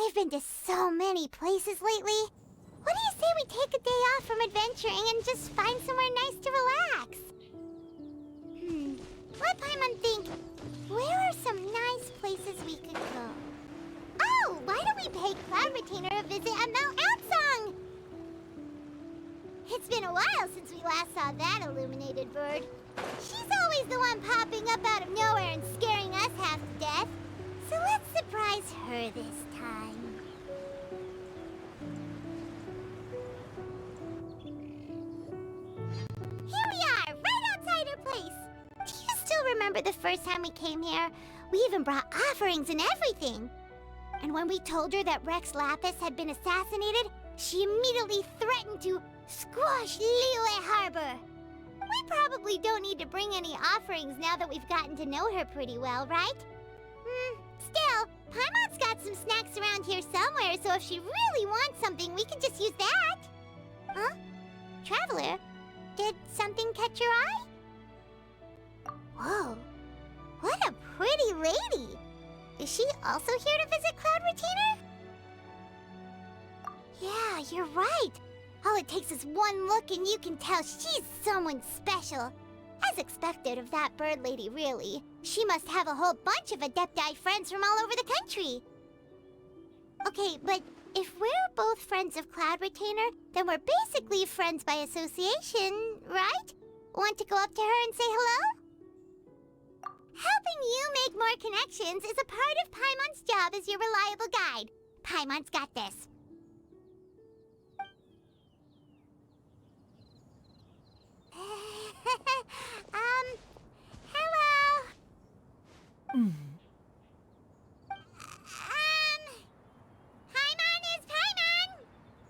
We've been to so many places lately. What do you say we take a day off from adventuring and just find somewhere nice to relax? Let Paimon think. Where are some nice places we could go? Oh, why don't we pay Cloud Retainer a visit at Mount Outsong? It's been a while since we last saw that illuminated bird. She's always the one popping up out of nowhere and scaring us half to death. So let's surprise her this time. Here we are, right outside her place. Do you still remember the first time we came here? We even brought offerings and everything. And when we told her that Rex Lapis had been assassinated, she immediately threatened to squash Liyue Harbor. We probably don't need to bring any offerings now that we've gotten to know her pretty well, right? Still, Paimon's got some snacks around here somewhere, so if she really wants something, we can just use that. Huh? Traveler, did something catch your eye? Whoa, what a pretty lady! Is she also here to visit Cloud Retainer? Yeah, you're right. All it takes is one look and you can tell she's someone special. As expected of that bird lady, really. She must have a whole bunch of Adepti friends from all over the country. Okay, but if we're both friends of Cloud Retainer, then we're basically friends by association, right? Want to go up to her and say hello? Helping you make more connections is a part of Paimon's job as your reliable guide. Paimon's got this. Hello? Paimon is Paimon!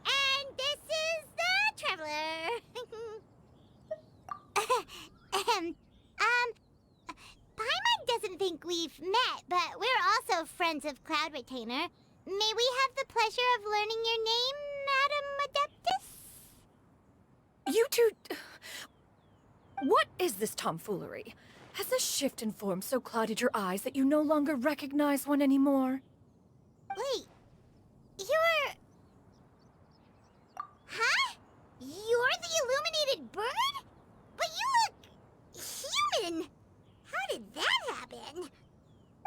And this is the Traveler. Paimon doesn't think we've met, but we're also friends of Cloud Retainer. May we have the pleasure of learning your name, Madam Adeptus? You two... What is this tomfoolery? Has this shift in form so clouded your eyes that you no longer recognize one anymore? Wait, you're... Huh? You're the illuminated bird? But you look... human! How did that happen?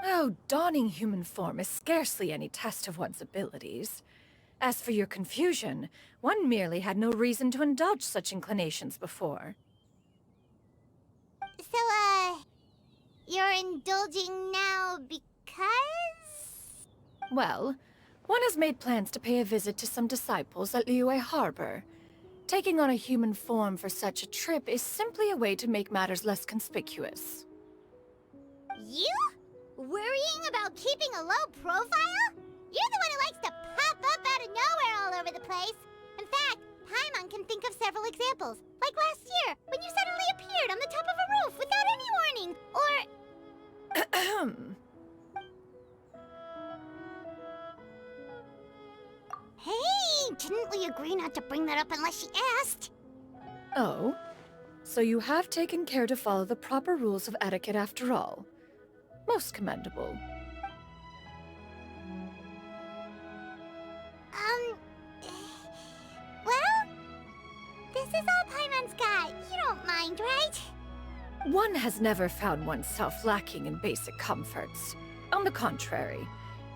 Oh, donning human form is scarcely any test of one's abilities. As for your confusion, one merely had no reason to indulge such inclinations before. So, you're indulging now because? Well, one has made plans to pay a visit to some disciples at Liyue Harbor. Taking on a human form for such a trip is simply a way to make matters less conspicuous. You? Worrying about keeping a low profile? You're the one who likes to pop up out of nowhere all over the place. In fact, Paimon can think of several examples. Like last year, when you suddenly appeared on the top of a roof without any warning. Or... Hey, didn't we agree not to bring that up unless she asked? Oh? So you have taken care to follow the proper rules of etiquette after all. Most commendable. Well, this is all Paimon's got. You don't mind, right? One has never found oneself lacking in basic comforts. On the contrary,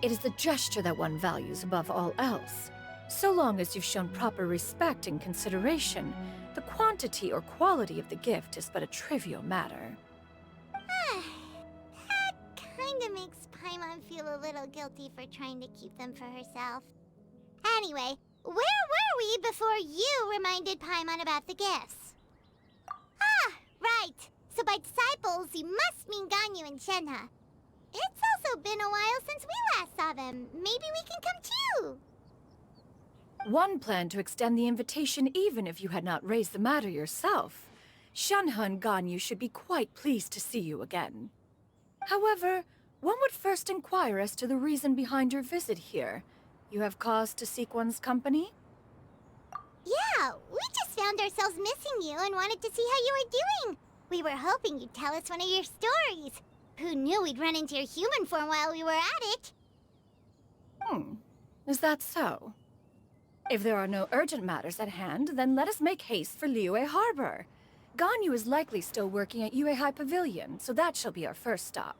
it is the gesture that one values above all else. So long as you've shown proper respect and consideration, the quantity or quality of the gift is but a trivial matter. That kinda makes Paimon feel a little guilty for trying to keep them for herself. Anyway, where were we before you reminded Paimon about the gifts? Ah, right. So by disciples, you must mean Ganyu and Shenhe. It's also been a while since we last saw them. Maybe we can come too. One planned to extend the invitation even if you had not raised the matter yourself. Shenhe and Ganyu should be quite pleased to see you again. However, one would first inquire as to the reason behind your visit here. You have cause to seek one's company? Yeah, we just found ourselves missing you and wanted to see how you were doing. We were hoping you'd tell us one of your stories. Who knew we'd run into your human form while we were at it? Is that so? If there are no urgent matters at hand, then let us make haste for Liyue Harbor. Ganyu is likely still working at Yuehai Pavilion, so that shall be our first stop.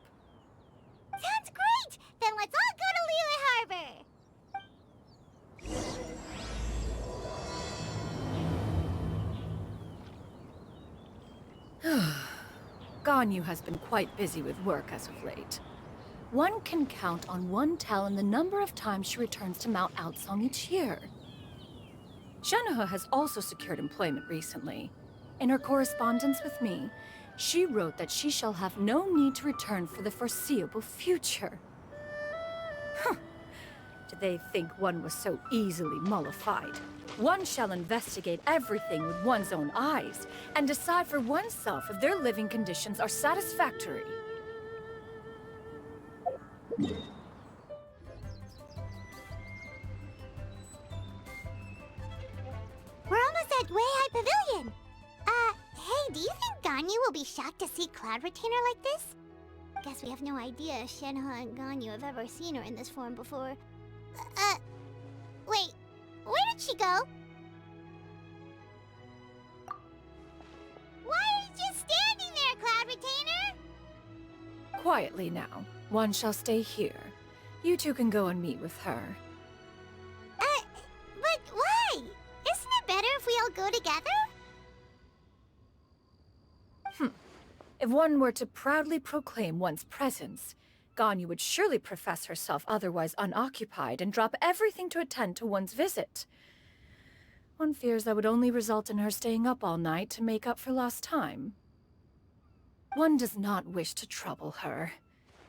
Sounds great! Then let's all go to Liyue Harbor! Ganyu has been quite busy with work as of late. One can count on one talon the number of times she returns to Mount Outsong each year. Xianyun has also secured employment recently. In her correspondence with me, she wrote that she shall have no need to return for the foreseeable future. Huh. Did they think one was so easily mollified? One shall investigate everything with one's own eyes, and decide for oneself if their living conditions are satisfactory. We're almost at Weihai Pavilion! Hey, do you think Ganyu will be shocked to see Cloud Retainer like this? Guess we have no idea if Shenhe and Ganyu have ever seen her in this form before. Wait, where did she go? Why are you just standing there, Cloud Retainer? Quietly now. One shall stay here. You two can go and meet with her. But why? Isn't it better if we all go together? If one were to proudly proclaim one's presence, Ganyu would surely profess herself otherwise unoccupied and drop everything to attend to one's visit. One fears that would only result in her staying up all night to make up for lost time. One does not wish to trouble her.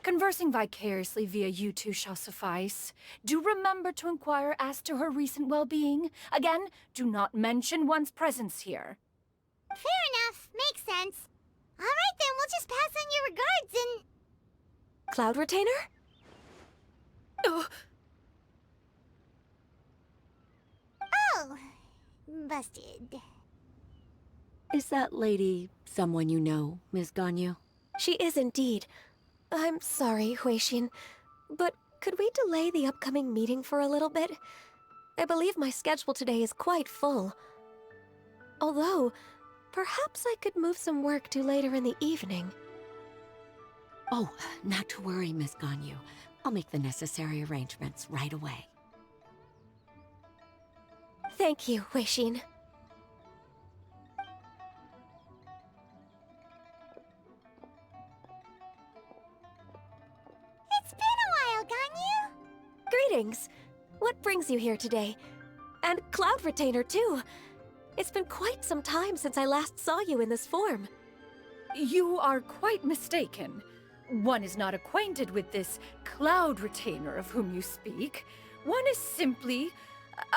Conversing vicariously via you two shall suffice. Do remember to inquire as to her recent well-being. Again, do not mention one's presence here. Fair enough. Makes sense. Alright then, we'll just pass on your regards and... Cloud Retainer? Oh, busted. Is that lady someone you know, Ms. Ganyu? She is indeed. I'm sorry, Huixin, but could we delay the upcoming meeting for a little bit? I believe my schedule today is quite full. Although, perhaps I could move some work to later in the evening. Oh, not to worry, Miss Ganyu. I'll make the necessary arrangements right away. Thank you, Huixin. It's been a while, Ganyu. Greetings. What brings you here today? And Cloud Retainer, too. It's been quite some time since I last saw you in this form. You are quite mistaken. One is not acquainted with this Cloud Retainer of whom you speak. One is simply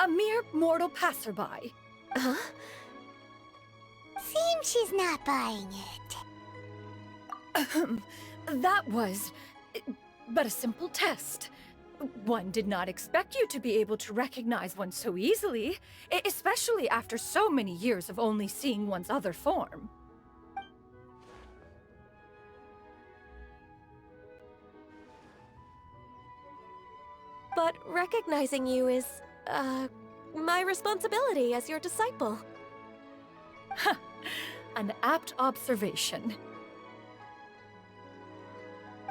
a mere mortal passerby. Huh? Seems she's not buying it. That was but a simple test. One did not expect you to be able to recognize one so easily, especially after so many years of only seeing one's other form. But recognizing you is, my responsibility as your disciple. An apt observation.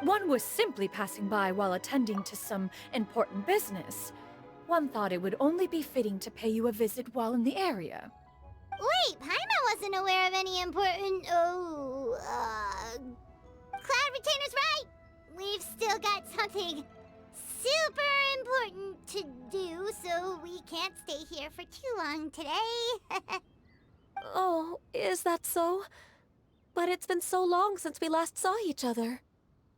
One was simply passing by while attending to some important business. One thought it would only be fitting to pay you a visit while in the area. Wait, Paimon wasn't aware of any important... Cloud Retainer's right! We've still got something super important to do, so we can't stay here for too long today. Oh, is that so? But it's been so long since we last saw each other.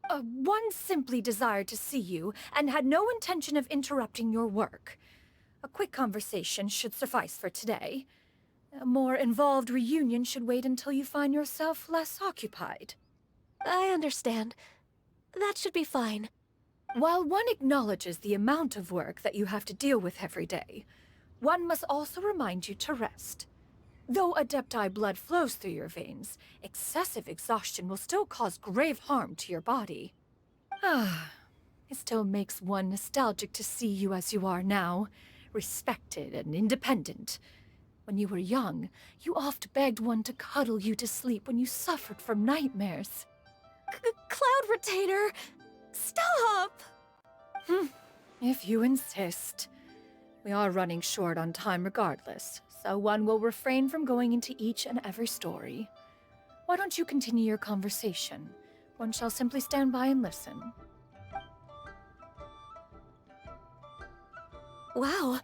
One simply desired to see you and had no intention of interrupting your work. A quick conversation should suffice for today. A more involved reunion should wait until you find yourself less occupied. I understand. That should be fine. While one acknowledges the amount of work that you have to deal with every day, one must also remind you to rest. Though Adepti blood flows through your veins, excessive exhaustion will still cause grave harm to your body. It still makes one nostalgic to see you as you are now, respected and independent. When you were young, you oft begged one to cuddle you to sleep when you suffered from nightmares. Cloud Retainer! Stop! If you insist. We are running short on time regardless, so one will refrain from going into each and every story. Why don't you continue your conversation? One shall simply stand by and listen. Wow,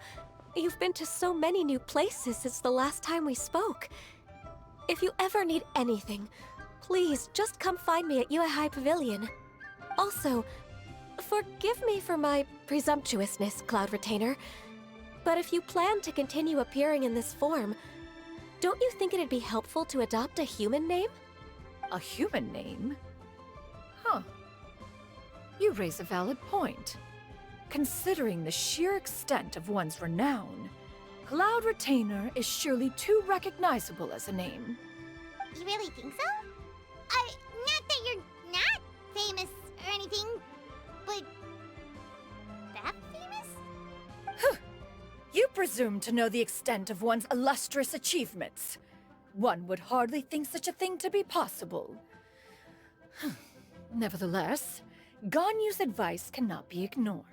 you've been to so many new places since the last time we spoke. If you ever need anything, please just come find me at Yuehai Pavilion. Also, forgive me for my presumptuousness, Cloud Retainer, but if you plan to continue appearing in this form, don't you think it'd be helpful to adopt a human name? A human name? Huh. You raise a valid point. Considering the sheer extent of one's renown, Cloud Retainer is surely too recognizable as a name. You really think so? Not that you're not famous or anything, but that famous? You presume to know the extent of one's illustrious achievements. One would hardly think such a thing to be possible. Nevertheless, Ganyu's advice cannot be ignored.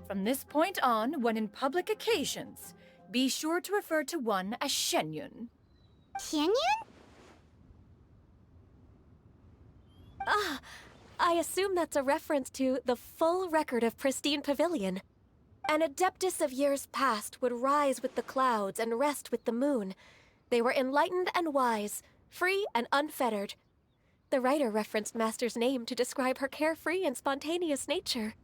From this point on, when in public occasions, be sure to refer to one as Xianyun. Xianyun? Ah, I assume that's a reference to the full record of Pristine Pavilion. An adeptus of years past would rise with the clouds and rest with the moon. They were enlightened and wise, free and unfettered. The writer referenced Master's name to describe her carefree and spontaneous nature.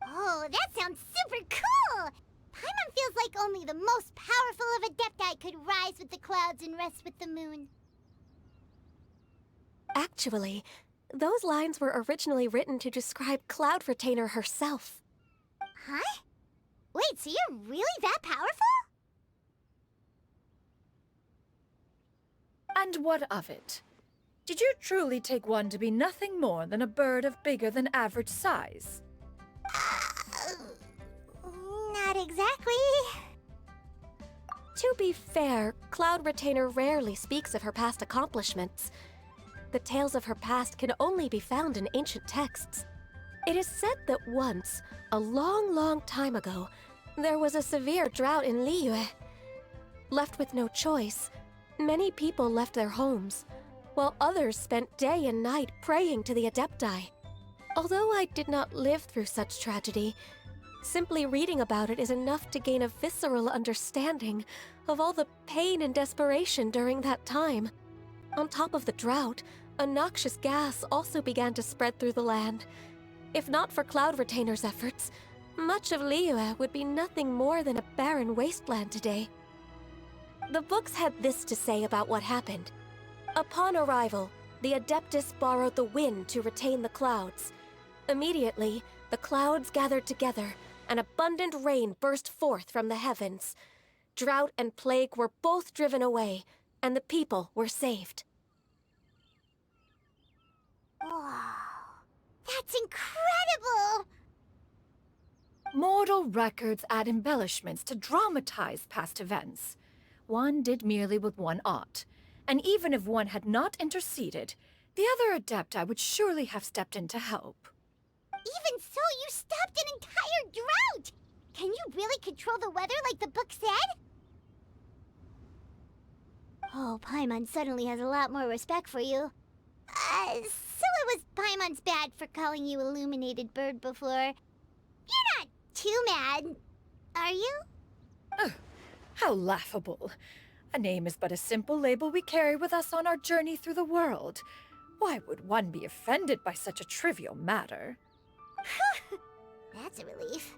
Oh, that sounds super cool! Paimon feels like only the most powerful of Adepti could rise with the clouds and rest with the moon. Actually, those lines were originally written to describe Cloud Retainer herself. Huh? Wait, so you're really that powerful? And what of it? Did you truly take one to be nothing more than a bird of bigger than average size? Not exactly. To be fair, Cloud Retainer rarely speaks of her past accomplishments. The tales of her past can only be found in ancient texts. It is said that once, a long, long time ago, there was a severe drought in Liyue. Left with no choice, many people left their homes, while others spent day and night praying to the Adepti. Although I did not live through such tragedy, simply reading about it is enough to gain a visceral understanding of all the pain and desperation during that time. On top of the drought, a noxious gas also began to spread through the land. If not for Cloud Retainer's efforts, much of Liyue would be nothing more than a barren wasteland today. The books had this to say about what happened. Upon arrival, the Adeptus borrowed the wind to retain the clouds. Immediately, the clouds gathered together, and abundant rain burst forth from the heavens. Drought and plague were both driven away, and the people were saved. Wow, that's incredible! Mortal records add embellishments to dramatize past events. One did merely what one ought, and even if one had not interceded, the other Adepti would surely have stepped in to help. Even so, you stopped an entire drought! Can you really control the weather like the book said? Oh, Paimon suddenly has a lot more respect for you. So it was Paimon's bad for calling you Illuminated Bird before. You're not too mad, are you? How laughable. A name is but a simple label we carry with us on our journey through the world. Why would one be offended by such a trivial matter? That's a relief.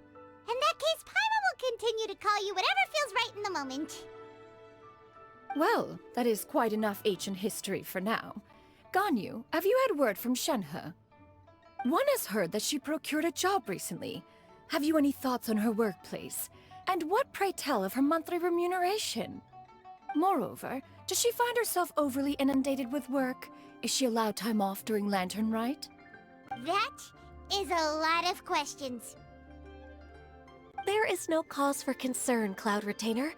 In that case, Paimon will continue to call you whatever feels right in the moment. Well, that is quite enough ancient history for now. Ganyu, have you had word from Shenhe? One has heard that she procured a job recently. Have you any thoughts on her workplace? And what, pray tell, of her monthly remuneration? Moreover, does she find herself overly inundated with work? Is she allowed time off during Lantern Rite? That is a lot of questions. There is no cause for concern, Cloud Retainer.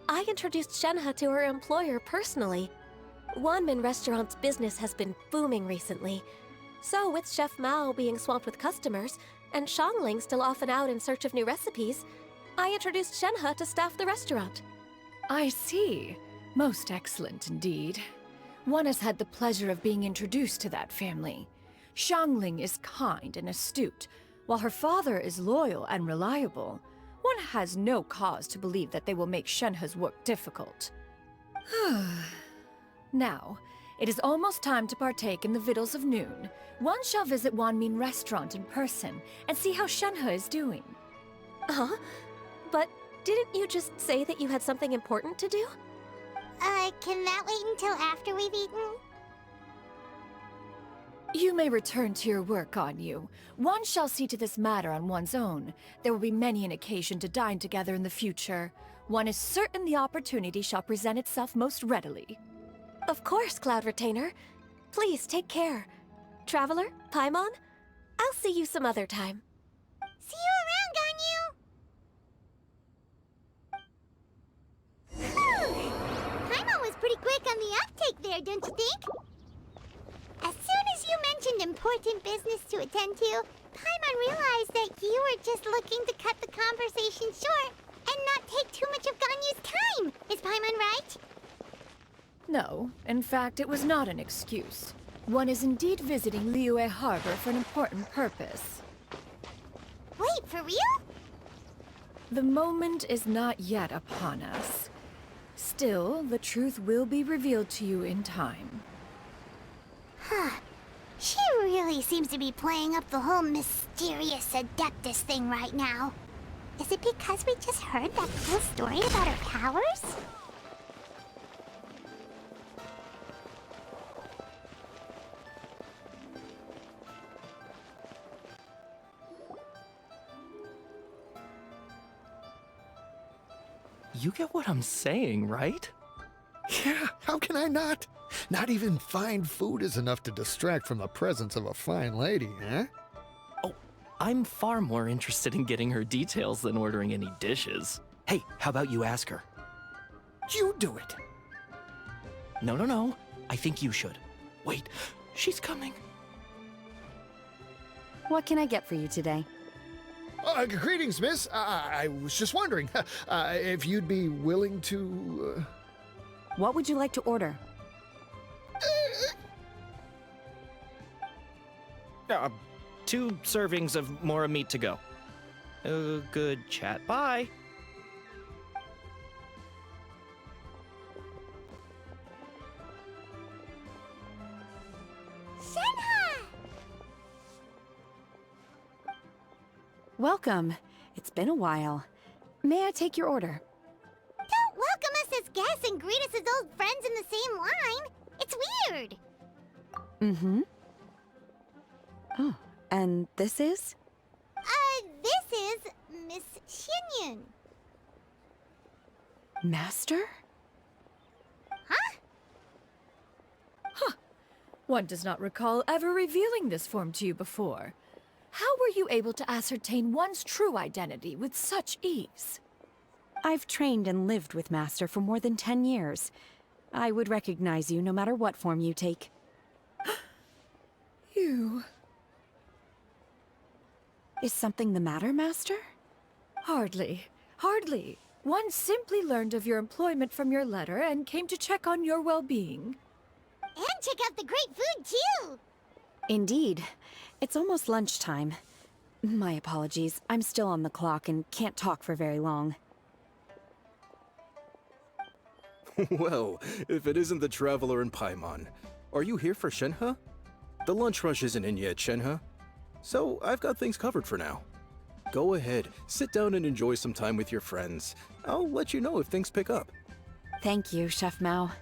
I introduced Shenhe to her employer personally. Wanmin Restaurant's business has been booming recently. So with Chef Mao being swamped with customers, and Xiangling still off and out in search of new recipes, I introduced Shenhe to staff the restaurant. I see. Most excellent indeed. One has had the pleasure of being introduced to that family. Xiangling is kind and astute, while her father is loyal and reliable. One has no cause to believe that they will make Shenhe's work difficult. Now, it is almost time to partake in the victuals of noon. One shall visit Wanmin Restaurant in person and see how Shenhe is doing. Huh? But didn't you just say that you had something important to do? Can that wait until after we've eaten? You may return to your work, Ganyu. One shall see to this matter on one's own. There will be many an occasion to dine together in the future. One is certain the opportunity shall present itself most readily. Of course, Cloud Retainer. Please take care. Traveler, Paimon, I'll see you some other time. See you around, Ganyu! Paimon was pretty quick on the uptake there, don't you think? As soon as you mentioned important business to attend to, Paimon realized that you were just looking to cut the conversation short and not take too much of Ganyu's time. Is Paimon right? No, in fact, it was not an excuse. One is indeed visiting Liyue Harbor for an important purpose. Wait, for real? The moment is not yet upon us. Still, the truth will be revealed to you in time. Huh. She really seems to be playing up the whole mysterious Adeptus thing right now. Is it because we just heard that cool story about her powers? You get what I'm saying, right? Yeah, how can I not? Not even fine food is enough to distract from the presence of a fine lady, huh? Oh, I'm far more interested in getting her details than ordering any dishes. Hey, how about you ask her? You do it! No. I think you should. Wait, she's coming. What can I get for you today? Greetings, miss. I was just wondering if you'd be willing to... What would you like to order? 2 servings of Mora meat to go. Good chat. Bye. Shenhe! Welcome. It's been a while. May I take your order? Don't welcome us as guests and greet us as old friends in the same line. It's weird. Mm-hmm. Oh, and this is? This is Miss Xianyun. Master? Huh? One does not recall ever revealing this form to you before. How were you able to ascertain one's true identity with such ease? I've trained and lived with Master for more than 10 years. I would recognize you no matter what form you take. You... Is something the matter, Master? Hardly. Hardly. One simply learned of your employment from your letter and came to check on your well-being. And check out the great food, too! Indeed. It's almost lunchtime. My apologies. I'm still on the clock and can't talk for very long. Well, if it isn't the Traveler and Paimon. Are you here for Shenhe? The lunch rush isn't in yet, Shenhe. So, I've got things covered for now. Go ahead, sit down and enjoy some time with your friends. I'll let you know if things pick up. Thank you, Chef Mao.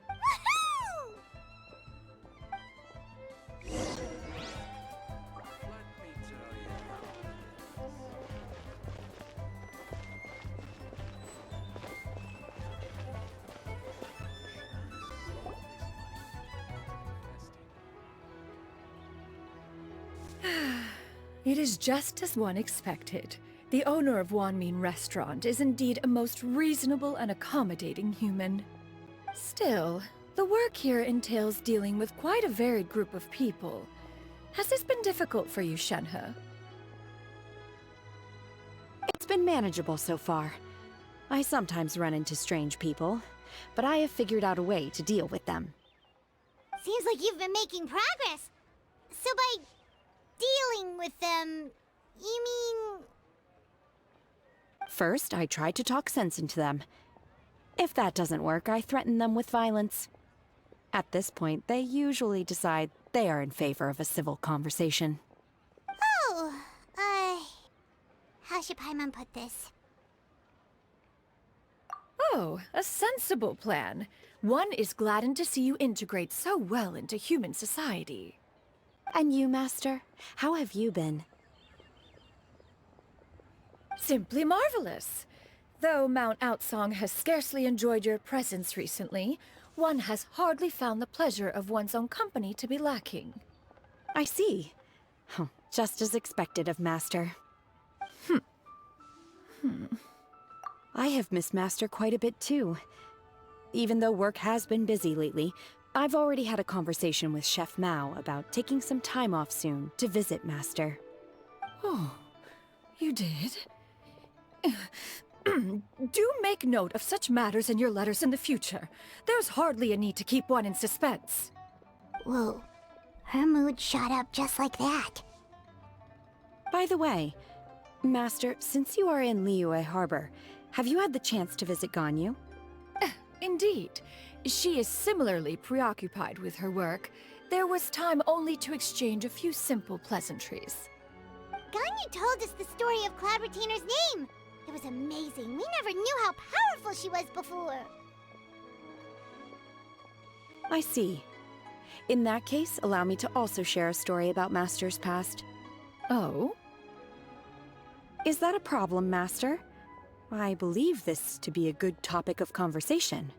Woohoo! It is just as one expected. The owner of Wanmin Restaurant is indeed a most reasonable and accommodating human. Still, the work here entails dealing with quite a varied group of people. Has this been difficult for you, Shenhe? It's been manageable so far. I sometimes run into strange people, but I have figured out a way to deal with them. Seems like you've been making progress. So by dealing with them, you mean... First, I try to talk sense into them. If that doesn't work, I threaten them with violence. At this point, they usually decide they are in favor of a civil conversation. Oh, how should Paimon put this? Oh, a sensible plan. One is gladdened to see you integrate so well into human society. And you, Master? How have you been? Simply marvelous. Though Mount Outsong has scarcely enjoyed your presence recently, one has hardly found the pleasure of one's own company to be lacking. I see. Oh, just as expected of Master. I have missed Master quite a bit too. Even though work has been busy lately, I've already had a conversation with Chef Mao about taking some time off soon to visit Master. Oh, you did? Do make note of such matters in your letters in the future. There's hardly a need to keep one in suspense. Whoa, her mood shot up just like that. By the way, Master, since you are in Liyue Harbor, have you had the chance to visit Ganyu? Indeed. She is similarly preoccupied with her work. There was time only to exchange a few simple pleasantries. Ganyu told us the story of Cloud Retainer's name. It was amazing. We never knew how powerful she was before. I see. In that case, allow me to also share a story about Master's past. Oh? Is that a problem, Master? I believe this to be a good topic of conversation.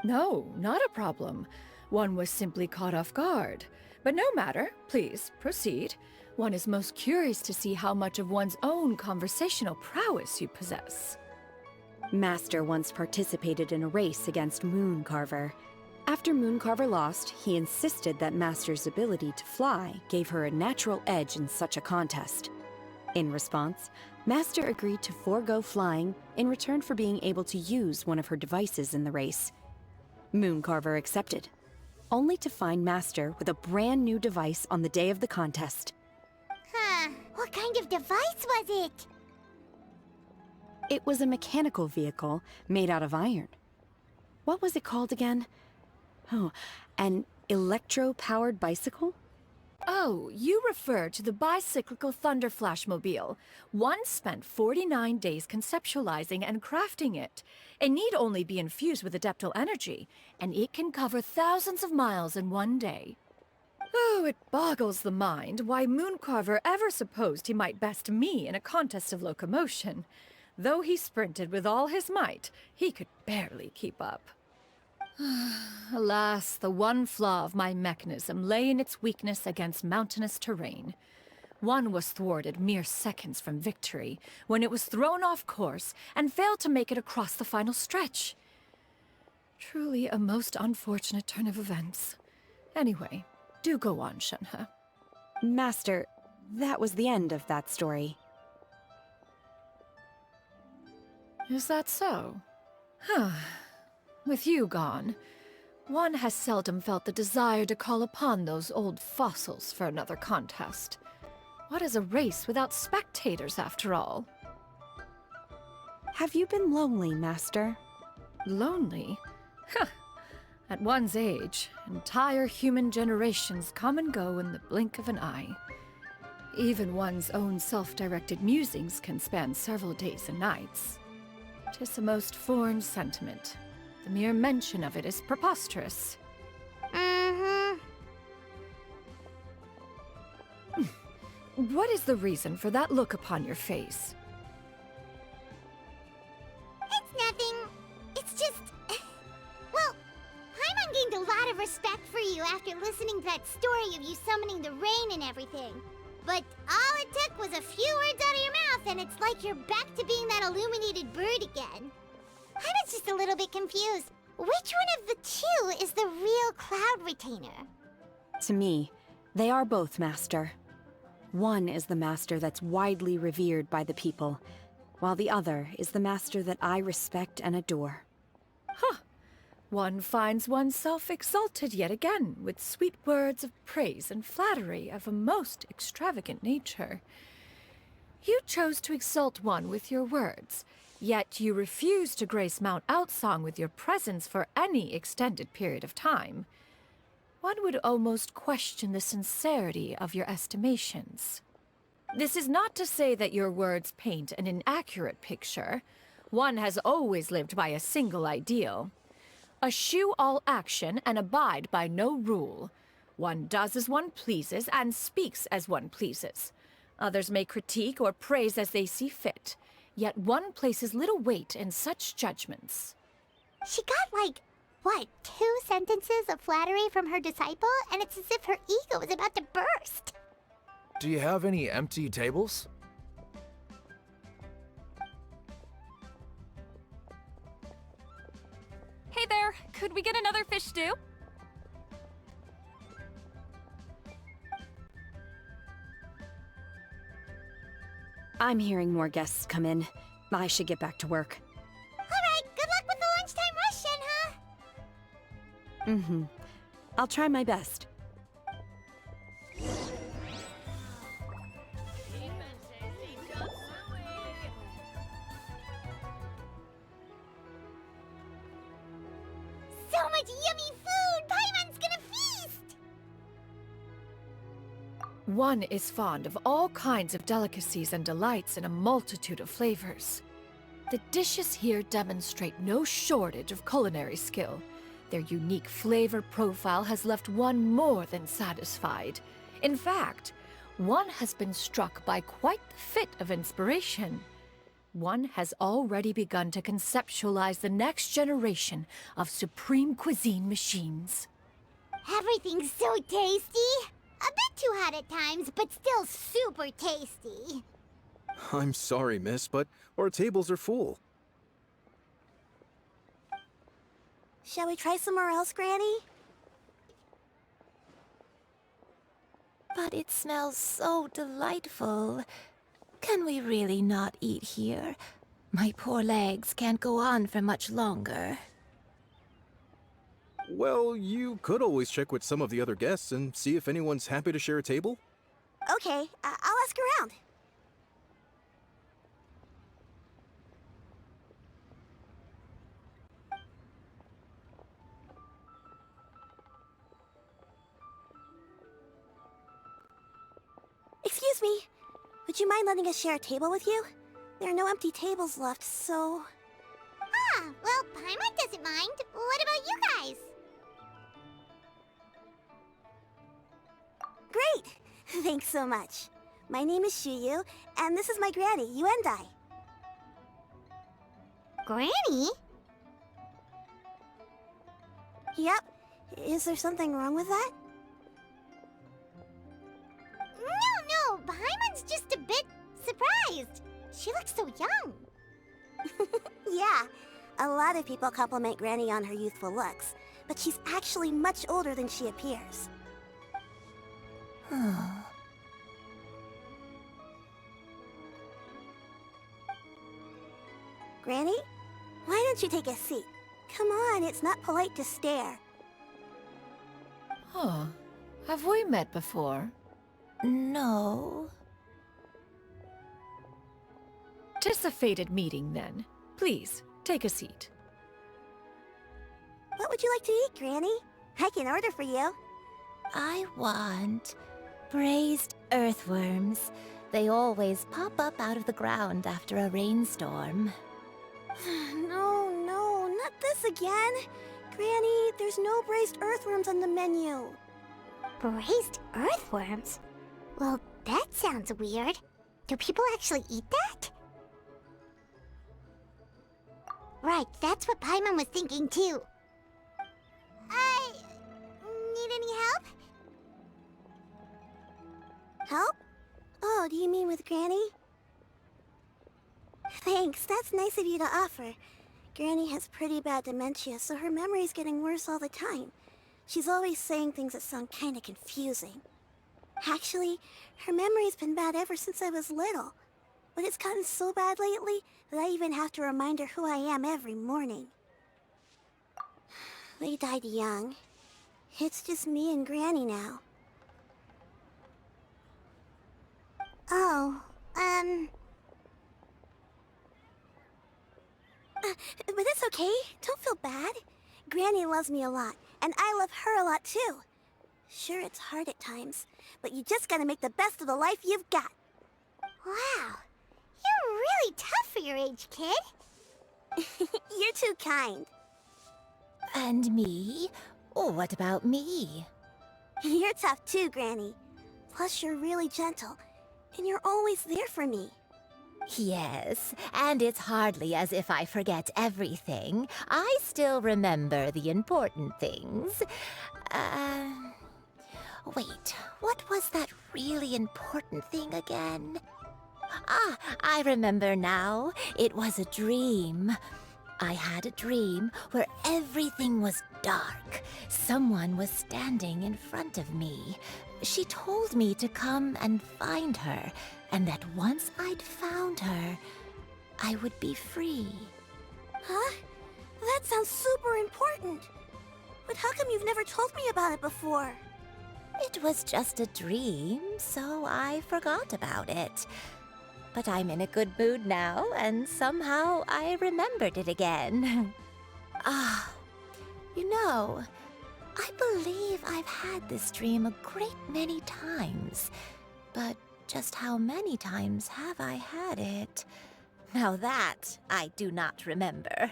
No, not a problem. One was simply caught off guard. But no matter. Please, proceed. One is most curious to see how much of one's own conversational prowess you possess. Master once participated in a race against Mooncarver. After Mooncarver lost, he insisted that Master's ability to fly gave her a natural edge in such a contest. In response, Master agreed to forego flying in return for being able to use one of her devices in the race. Mooncarver accepted, only to find Master with a brand new device on the day of the contest. Huh, what kind of device was it? It was a mechanical vehicle made out of iron. What was it called again? Oh, an electro-powered bicycle? Oh, you refer to the bicyclical Thunder Flashmobile. One spent 49 days conceptualizing and crafting it. It need only be infused with adeptal energy, and it can cover thousands of miles in one day. Oh, it boggles the mind why Mooncarver ever supposed he might best me in a contest of locomotion. Though he sprinted with all his might, he could barely keep up. Alas, the one flaw of my mechanism lay in its weakness against mountainous terrain. One was thwarted mere seconds from victory, when it was thrown off course and failed to make it across the final stretch. Truly a most unfortunate turn of events. Anyway, do go on, Shenhe. Master, that was the end of that story. Is that so? Huh. With you gone, one has seldom felt the desire to call upon those old fossils for another contest. What is a race without spectators, after all? Have you been lonely, Master? Lonely? Huh. At one's age, entire human generations come and go in the blink of an eye. Even one's own self-directed musings can span several days and nights. 'Tis a most foreign sentiment. The mere mention of it is preposterous. What is the reason for that look upon your face? It's nothing. It's just... Well, Paimon gained a lot of respect for you after listening to that story of you summoning the rain and everything. But all it took was a few words out of your mouth, and it's like you're back to being that illuminated bird again. I was just a little bit confused. Which one of the two is the real Cloud Retainer? To me, they are both, Master. One is the Master that's widely revered by the people, while the other is the Master that I respect and adore. Huh. One finds oneself exalted yet again with sweet words of praise and flattery of a most extravagant nature. You chose to exalt one with your words, yet you refuse to grace Mount Outsong with your presence for any extended period of time. One would almost question the sincerity of your estimations. This is not to say that your words paint an inaccurate picture. One has always lived by a single ideal. Eschew all action and abide by no rule. One does as one pleases and speaks as one pleases. Others may critique or praise as they see fit, yet one places little weight in such judgments. She got like, what, 2 sentences of flattery from her disciple, and it's as if her ego is about to burst. Do you have any empty tables? Hey there, could we get another fish stew? I'm hearing more guests come in. I should get back to work. Alright, good luck with the lunchtime rush, Shenhe. Mm-hmm. I'll try my best. So much yummy food! Paimon's gonna feast! One is fond of all kinds of delicacies and delights in a multitude of flavors. The dishes here demonstrate no shortage of culinary skill. Their unique flavor profile has left one more than satisfied. In fact, one has been struck by quite the fit of inspiration. One has already begun to conceptualize the next generation of supreme cuisine machines. Everything's so tasty! A bit too hot at times, but still super tasty. I'm sorry, miss, but our tables are full. Shall we try somewhere else, Granny? But it smells so delightful. Can we really not eat here? My poor legs can't go on for much longer. Well, you could always check with some of the other guests and see if anyone's happy to share a table. Okay, I'll ask around. Excuse me. Would you mind letting us share a table with you? There are no empty tables left, so... Ah, well, Paimon doesn't mind. What about you guys? Great! Thanks so much. My name is Xiyu, and this is my granny, Yuendai. Granny? Yep. Is there something wrong with that? No, Paimon's just a bit surprised. She looks so young. Yeah, a lot of people compliment Granny on her youthful looks, but she's actually much older than she appears. Granny, why don't you take a seat? Come on, it's not polite to stare. Huh. Have we met before? No. Tis a fated meeting, then. Please, take a seat. What would you like to eat, Granny? I can order for you. I want braised earthworms. They always pop up out of the ground after a rainstorm. No, not this again. Granny, there's no braised earthworms on the menu. Braised earthworms? Well, that sounds weird. Do people actually eat that? Right, that's what Paimon was thinking too. Need any help? Help? Oh, do you mean with Granny? Thanks, that's nice of you to offer. Granny has pretty bad dementia, so her memory's getting worse all the time. She's always saying things that sound kinda confusing. Actually, her memory's been bad ever since I was little. But it's gotten so bad lately that I even have to remind her who I am every morning. They died young. It's just me and Granny now. Oh, but it's okay. Don't feel bad. Granny loves me a lot, and I love her a lot too. Sure, it's hard at times, but you just gotta make the best of the life you've got. Wow, you're really tough for your age, kid. You're too kind. And me? Oh, what about me? You're tough too, Granny. Plus, you're really gentle, and you're always there for me. Yes, and it's hardly as if I forget everything. I still remember the important things. Wait, what was that really important thing again? Ah, I remember now. It was a dream. I had a dream where everything was dark. Someone was standing in front of me. She told me to come and find her, and that once I'd found her, I would be free. Huh? That sounds super important. But how come you've never told me about it before? It was just a dream, so I forgot about it. But I'm in a good mood now, and somehow I remembered it again. You know, I believe I've had this dream a great many times. But just how many times have I had it? Now that I do not remember.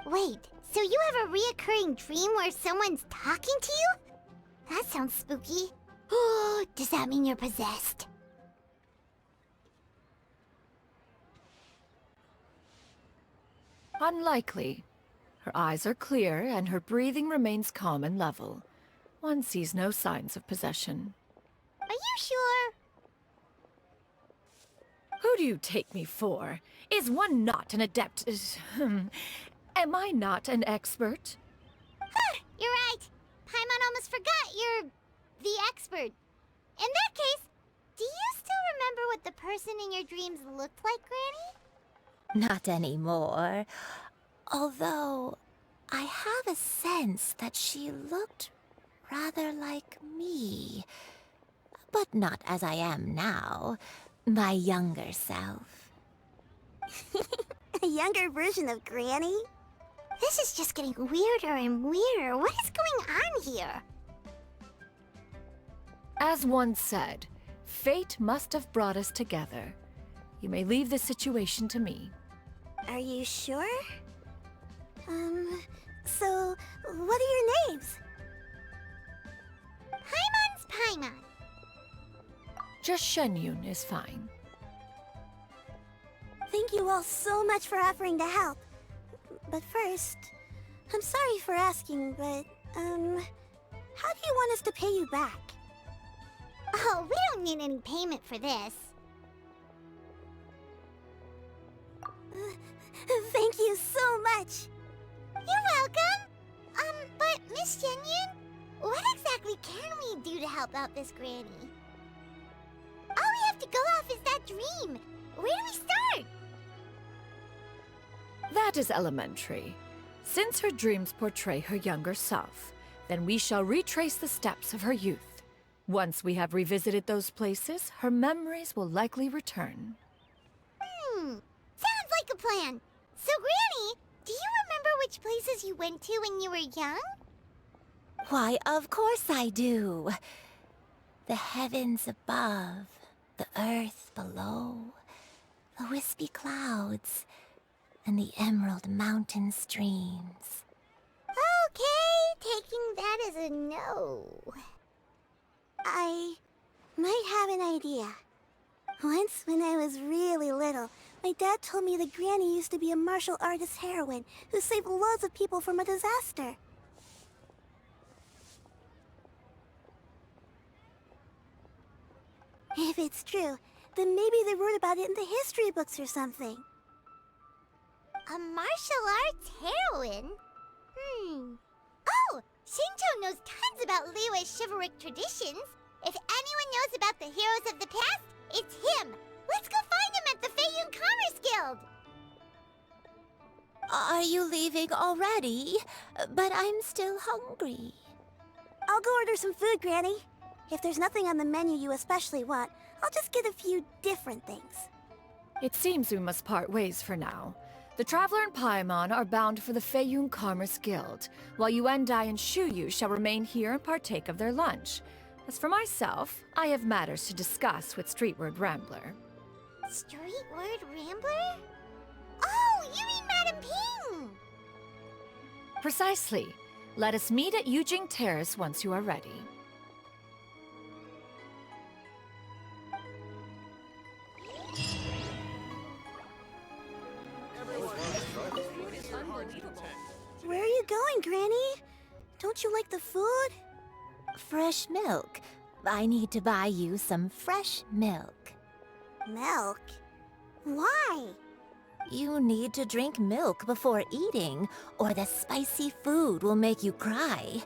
Wait, so you have a reoccurring dream where someone's talking to you? That sounds spooky. Oh, does that mean you're possessed? Unlikely. Her eyes are clear, and her breathing remains calm and level. One sees no signs of possession. Are you sure? Who do you take me for? Is one not an adept? Am I not an expert? You're right. Paimon almost forgot you're the expert. In that case, do you still remember what the person in your dreams looked like, Granny? Not anymore. Although, I have a sense that she looked rather like me. But not as I am now. My younger self. A younger version of Granny? This is just getting weirder and weirder. What is going on here? As one said, fate must have brought us together. You may leave the situation to me. Are you sure? So, what are your names? Paimon's Paimon. Just Xianyun is fine. Thank you all so much for offering to help. But first, I'm sorry for asking, but, how do you want us to pay you back? Oh, we don't need any payment for this. Thank you so much. You're welcome. But Miss Xianyun, what exactly can we do to help out this Granny? All we have to go off is that dream. Where do we start? That is elementary. Since her dreams portray her younger self, then we shall retrace the steps of her youth. Once we have revisited those places, her memories will likely return. Sounds like a plan. So, Granny, do you remember which places you went to when you were young? Why, of course I do. The heavens above, the earth below, the wispy clouds, and the emerald mountain streams. Okay, taking that as a no. I might have an idea. Once, when I was really little, my dad told me that Granny used to be a martial artist heroine who saved loads of people from a disaster. If it's true, Then maybe they wrote about it in the history books or something. A martial arts heroine? Oh! Shincho knows tons about Liyue's chivalric traditions. If anyone knows about the heroes of the past, it's him. Let's go find him at the Feiyun Commerce Guild. Are you leaving already? But I'm still hungry. I'll go order some food, Granny. If there's nothing on the menu you especially want, I'll just get a few different things. It seems we must part ways for now. The Traveler and Paimon are bound for the Feiyun Commerce Guild, while Yuendai and Shuyu shall remain here and partake of their lunch. As for myself, I have matters to discuss with Streetward Rambler. Streetward Rambler? Oh, you mean Madam Ping! Precisely. Let us meet at Yujing Terrace once you are ready. Where are you going, Granny? Don't you like the food? Fresh milk. I need to buy you some fresh milk. Milk? Why? You need to drink milk before eating, or the spicy food will make you cry.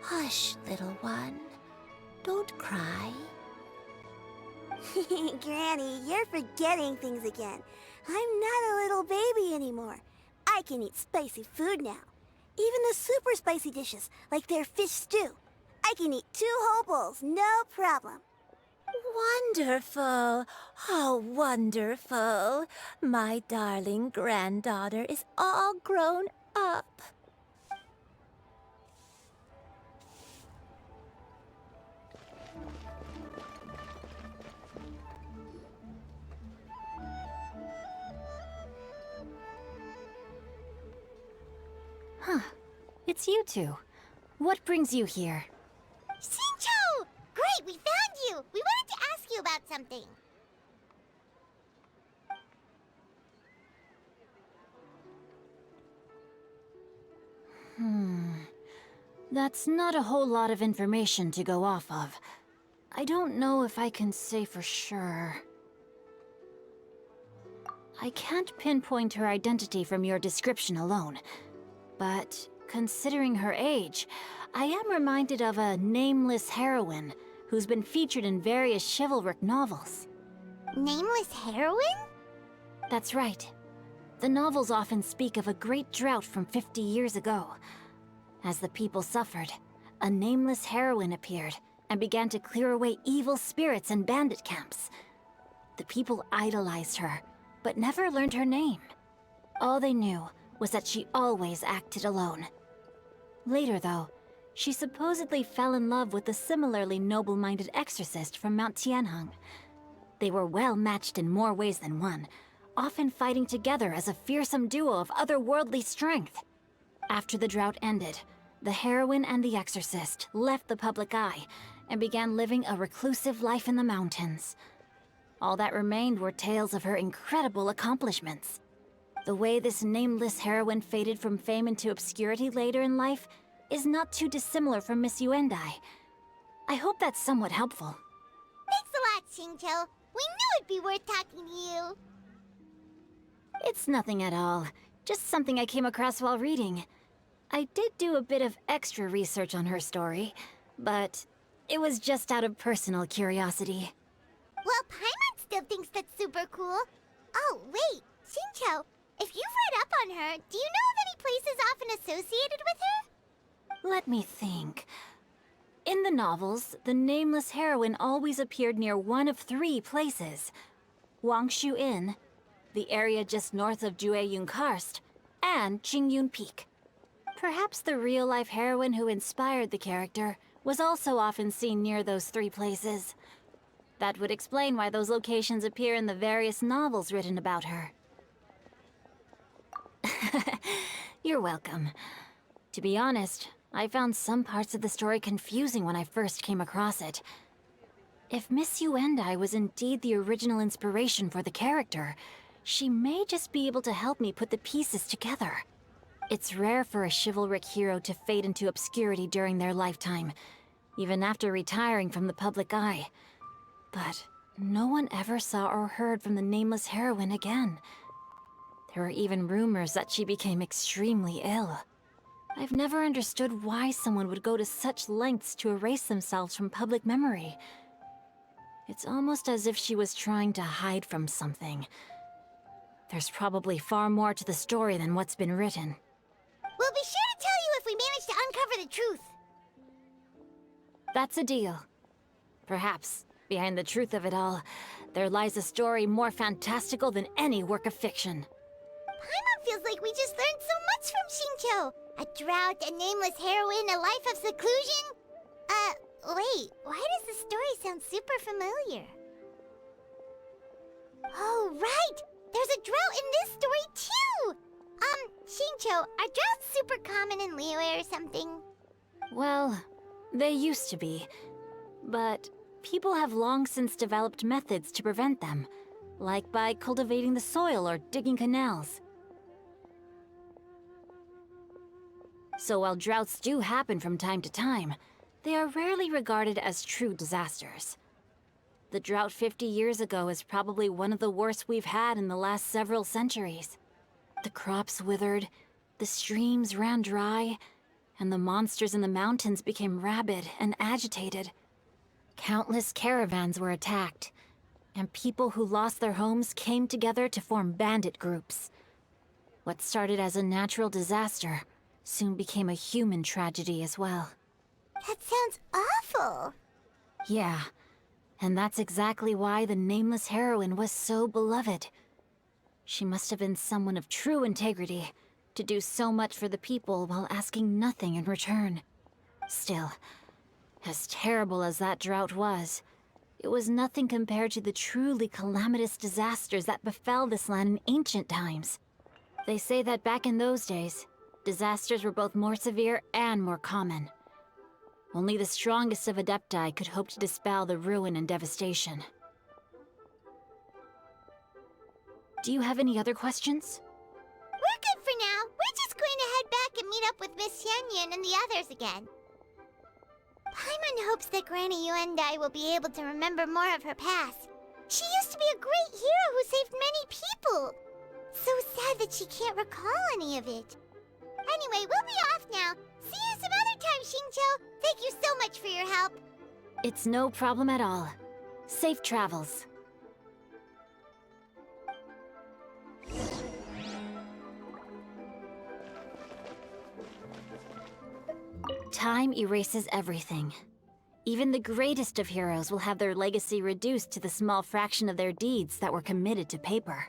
Hush, little one. Don't cry. Granny, you're forgetting things again. I'm not a little baby anymore. I can eat spicy food now. Even the super spicy dishes, like their fish stew. I can eat 2 whole bowls, no problem. Wonderful. Oh, wonderful. My darling granddaughter is all grown up. Huh. It's you two. What brings you here? Shincho! Great, we found you! We wanted to ask you about something. That's not a whole lot of information to go off of. I don't know if I can say for sure. I can't pinpoint her identity from your description alone. But considering her age, I am reminded of a nameless heroine who's been featured in various chivalric novels. Nameless heroine? That's right. The novels often speak of a great drought from 50 years ago. As the people suffered, a nameless heroine appeared and began to clear away evil spirits and bandit camps. The people idolized her, but never learned her name. All they knew was that she always acted alone. Later, though, she supposedly fell in love with a similarly noble-minded exorcist from Mount Tianheng. They were well matched in more ways than one, often fighting together as a fearsome duo of otherworldly strength. After the drought ended, the heroine and the exorcist left the public eye and began living a reclusive life in the mountains. All that remained were tales of her incredible accomplishments. The way this nameless heroine faded from fame into obscurity later in life is not too dissimilar from Miss Yuendai. I hope that's somewhat helpful. Thanks a lot, Shincho. We knew it'd be worth talking to you. It's nothing at all. Just something I came across while reading. I did do a bit of extra research on her story, but it was just out of personal curiosity. Well, Paimon still thinks that's super cool. Oh, wait, Shincho, if you've read up on her, do you know of any places often associated with her? Let me think. In the novels, the nameless heroine always appeared near one of 3 places. Wangshu Inn, the area just north of Jueyun Karst, and Qingyun Peak. Perhaps the real-life heroine who inspired the character was also often seen near those 3 places. That would explain why those locations appear in the various novels written about her. You're welcome. To be honest, I found some parts of the story confusing when I first came across it. If Miss Yuendai was indeed the original inspiration for the character, she may just be able to help me put the pieces together. It's rare for a chivalric hero to fade into obscurity during their lifetime, even after retiring from the public eye. But no one ever saw or heard from the nameless heroine again. There were even rumors that she became extremely ill. I've never understood why someone would go to such lengths to erase themselves from public memory. It's almost as if she was trying to hide from something. There's probably far more to the story than what's been written. We'll be sure to tell you if we manage to uncover the truth. That's a deal. Perhaps, behind the truth of it all, there lies a story more fantastical than any work of fiction. Paimon feels like we just learned so much from Xingqiu. A drought, a nameless heroine, a life of seclusion. Wait, why does the story sound super familiar? Oh, right! There's a drought in this story, too! Xingqiu, are droughts super common in Liyue or something? Well, they used to be. But people have long since developed methods to prevent them, like by cultivating the soil or digging canals. So while droughts do happen from time to time, they are rarely regarded as true disasters. The drought 50 years ago is probably one of the worst we've had in the last several centuries. The crops withered, the streams ran dry, and the monsters in the mountains became rabid and agitated. Countless caravans were attacked, and people who lost their homes came together to form bandit groups. What started as a natural disaster soon became a human tragedy as well. That sounds awful. Yeah, and that's exactly why the nameless heroine was so beloved. She must have been someone of true integrity, to do so much for the people while asking nothing in return. Still, as terrible as that drought was, it was nothing compared to the truly calamitous disasters that befell this land in ancient times. They say that back in those days, disasters were both more severe and more common. Only the strongest of Adepti could hope to dispel the ruin and devastation. Do you have any other questions? We're good for now. We're just going to head back and meet up with Miss Xianyun and the others again. Paimon hopes that Granny Yuendai will be able to remember more of her past. She used to be a great hero who saved many people. So sad that she can't recall any of it. Anyway, we'll be off now. See you some other time, Xingqiu. Thank you so much for your help. It's no problem at all. Safe travels. Time erases everything. Even the greatest of heroes will have their legacy reduced to the small fraction of their deeds that were committed to paper.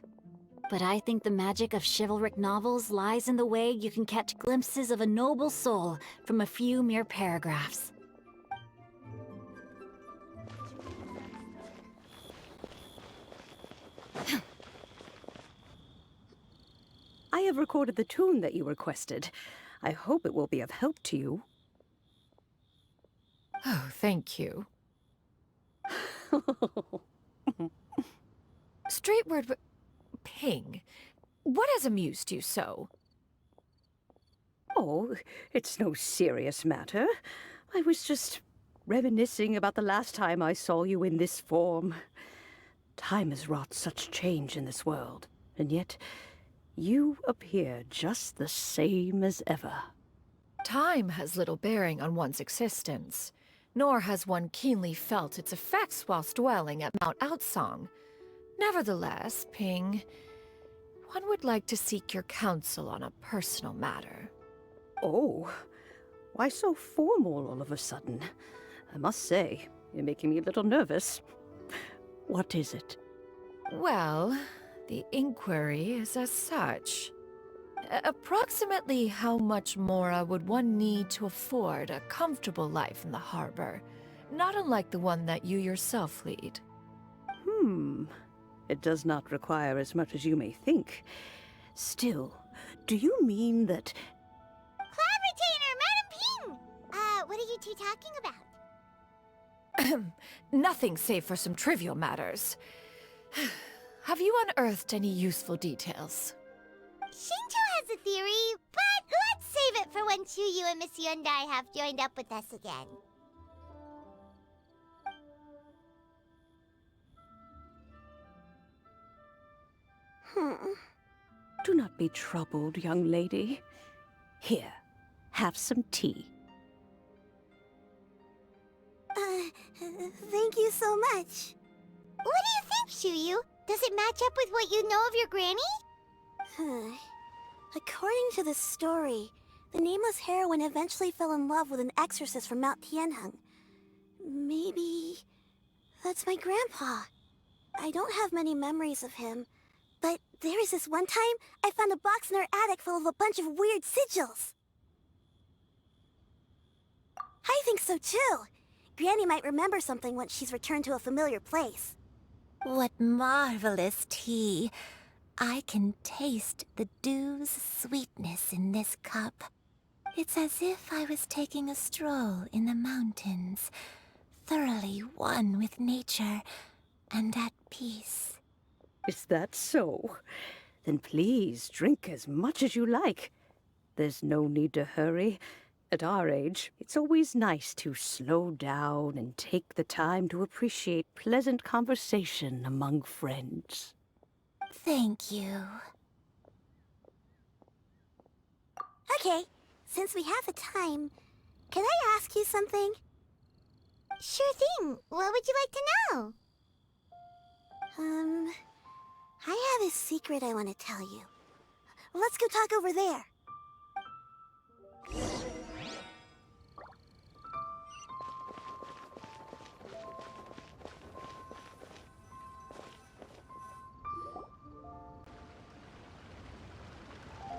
But I think the magic of chivalric novels lies in the way you can catch glimpses of a noble soul from a few mere paragraphs. I have recorded the tune that you requested. I hope it will be of help to you. Oh, thank you. Straightward, Ping, what has amused you so? Oh, it's no serious matter. I was just reminiscing about the last time I saw you in this form. Time has wrought such change in this world, and yet you appear just the same as ever. Time has little bearing on one's existence, nor has one keenly felt its effects whilst dwelling at Mount Outsong. Nevertheless, Ping, one would like to seek your counsel on a personal matter. Oh, why so formal all of a sudden? I must say, you're making me a little nervous. What is it? Well, the inquiry is as such. Approximately how much more would one need to afford a comfortable life in the harbor, not unlike the one that you yourself lead? It does not require as much as you may think. Still, do you mean that... Cloud Retainer, Madam Ping! What are you two talking about? Nothing save for some trivial matters. Have you unearthed any useful details? Xingqiu has a theory, but let's save it for when Chuyu and Miss Yuendai have joined up with us again. Do not be troubled, young lady. Here, have some tea. Thank you so much. What do you think, Xiyu? Does it match up with what you know of your granny? According to the story, the nameless heroine eventually fell in love with an exorcist from Mount Tianheng. Maybe that's my grandpa. I don't have many memories of him, but there was this one time I found a box in our attic full of a bunch of weird sigils. I think so too. Granny might remember something once she's returned to a familiar place. What marvelous tea. I can taste the dew's sweetness in this cup. It's as if I was taking a stroll in the mountains, thoroughly one with nature and at peace. Is that so? Then please drink as much as you like. There's no need to hurry. At our age, it's always nice to slow down and take the time to appreciate pleasant conversation among friends. Thank you. Okay, since we have the time, can I ask you something? Sure thing. What would you like to know? I have a secret I want to tell you. Let's go talk over there.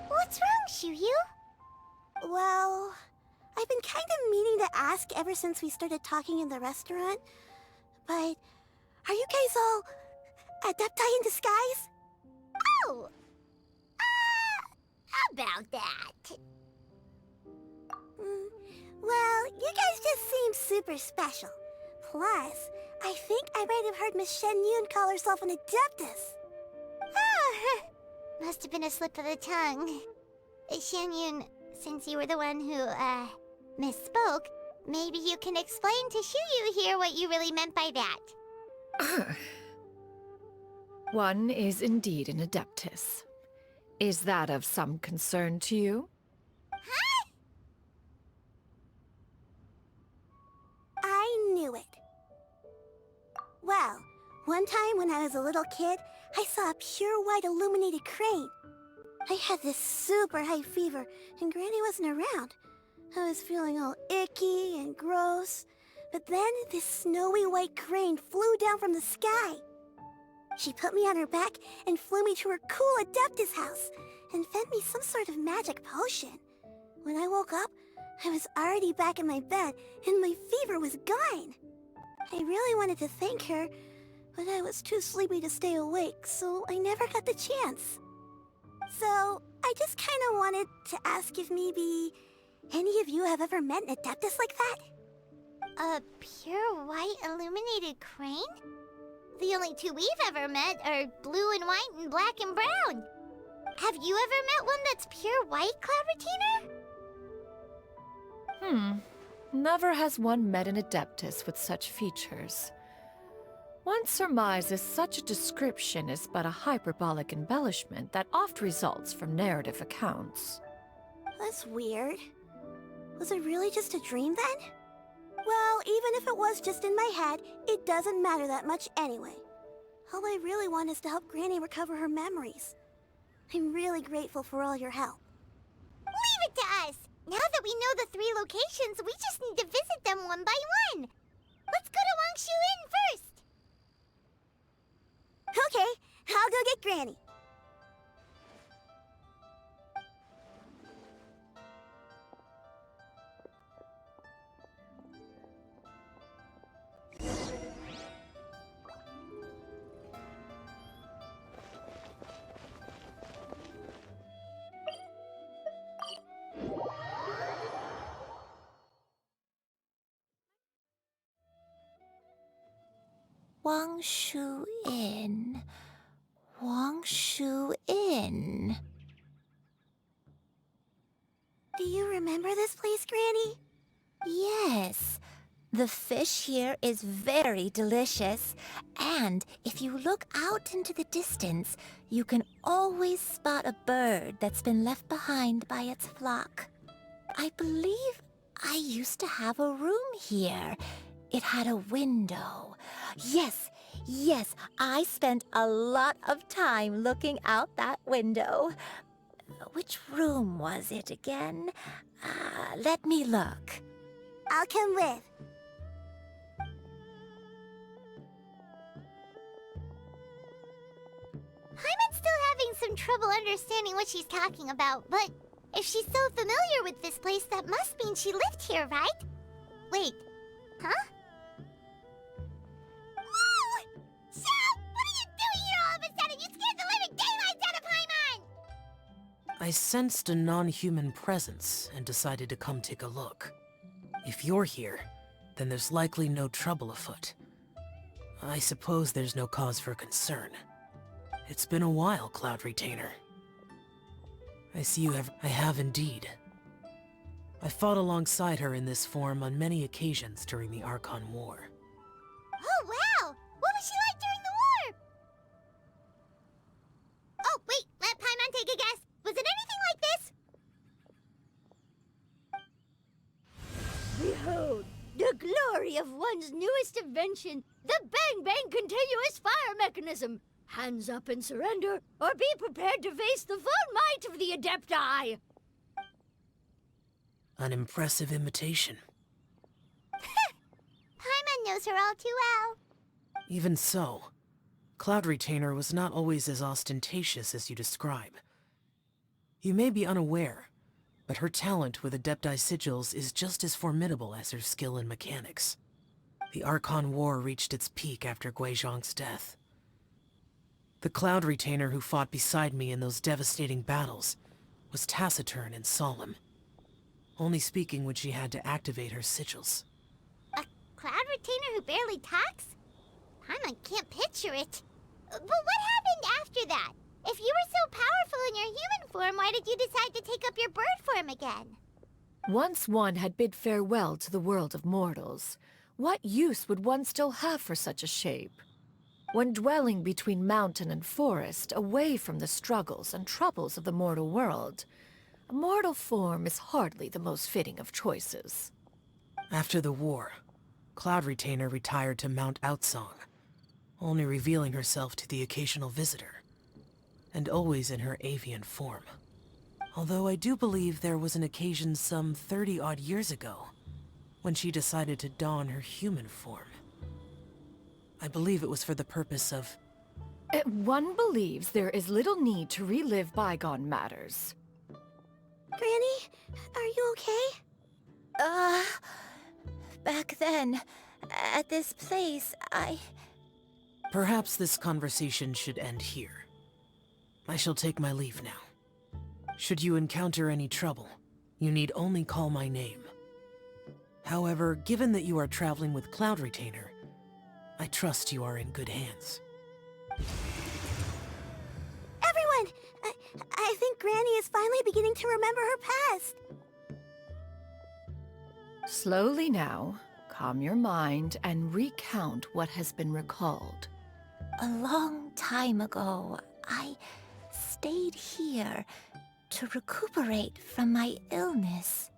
What's wrong, Xiyu? Well, I've been kind of meaning to ask ever since we started talking in the restaurant, but are you guys all adepti in disguise? Oh! About that. Well, you guys just seem super special. Plus, I think I might have heard Miss Xianyun call herself an adeptus. Oh, must have been a slip of the tongue. Xianyun, since you were the one who, misspoke, maybe you can explain to Xiyu here what you really meant by that. One is indeed an adeptus. Is that of some concern to you? Huh? I knew it. Well, one time when I was a little kid, I saw a pure white illuminated crane. I had this super high fever, and Granny wasn't around. I was feeling all icky and gross. But then this snowy white crane flew down from the sky. She put me on her back and flew me to her cool Adeptus house and fed me some sort of magic potion. When I woke up, I was already back in my bed and my fever was gone. I really wanted to thank her, but I was too sleepy to stay awake, so I never got the chance. So, I just kind of wanted to ask if maybe any of you have ever met an Adeptus like that? A pure white illuminated crane? The only two we've ever met are blue and white and black and brown. Have you ever met one that's pure white, Cloud? Never has one met an adeptus with such features. One surmises such a description is but a hyperbolic embellishment that oft results from narrative accounts. That's weird. Was it really just a dream then? Well, even if it was just in my head, it doesn't matter that much anyway. All I really want is to help Granny recover her memories. I'm really grateful for all your help. Leave it to us! Now that we know the 3 locations, we just need to visit them one by one. Let's go to Wangshu Inn first. Okay, I'll go get Granny. Wangshu Inn. Wangshu Inn. Do you remember this place, Granny? Yes, The fish here is very delicious, and if you look out into the distance, you can always spot a bird that's been left behind by its flock. I believe I used to have a room here. It had a window. Yes, I spent a lot of time looking out that window. Which room was it again? Let me look. I'll come with. Paimon's still having some trouble understanding what she's talking about, but if she's so familiar with this place, that must mean she lived here, right? Wait, huh? Whoa! Shell, what are you doing here all of a sudden? You scared the living daylights out of Paimon! I sensed a non-human presence and decided to come take a look. If you're here, then there's likely no trouble afoot. I suppose there's no cause for concern. It's been a while, Cloud Retainer. I see you have... I have indeed. I fought alongside her in this form on many occasions during the Archon War. Oh, wow! What was she like during the war? Oh, wait, let Paimon take a guess. Was it anything like this? Behold, the glory of one's newest invention, the Bang Bang Continuous Fire Mechanism. Hands up and surrender, or be prepared to face the full might of the Adepti! An impressive imitation. Paimon knows her all too well. Even so, Cloud Retainer was not always as ostentatious as you describe. You may be unaware, but her talent with Adepti sigils is just as formidable as her skill in mechanics. The Archon War reached its peak after Guizhong's death. The Cloud Retainer who fought beside me in those devastating battles was taciturn and solemn, only speaking when she had to activate her sigils. A Cloud Retainer who barely talks? Paimon can't picture it. But what happened after that? If you were so powerful in your human form, why did you decide to take up your bird form again? Once one had bid farewell to the world of mortals, what use would one still have for such a shape? When dwelling between mountain and forest, away from the struggles and troubles of the mortal world, a mortal form is hardly the most fitting of choices. After the war, Cloud Retainer retired to Mount Outsong, only revealing herself to the occasional visitor, and always in her avian form. Although I do believe there was an occasion some 30-odd years ago, when she decided to don her human form. I believe it was for the purpose of... One believes there is little need to relive bygone matters. Granny, are you okay? Back then, at this place, Perhaps this conversation should end here. I shall take my leave now. Should you encounter any trouble, you need only call my name. However, given that you are traveling with Cloud Retainer, I trust you are in good hands. Everyone! I think Granny is finally beginning to remember her past. Slowly now, calm your mind and recount what has been recalled. A long time ago, I stayed here to recuperate from my illness.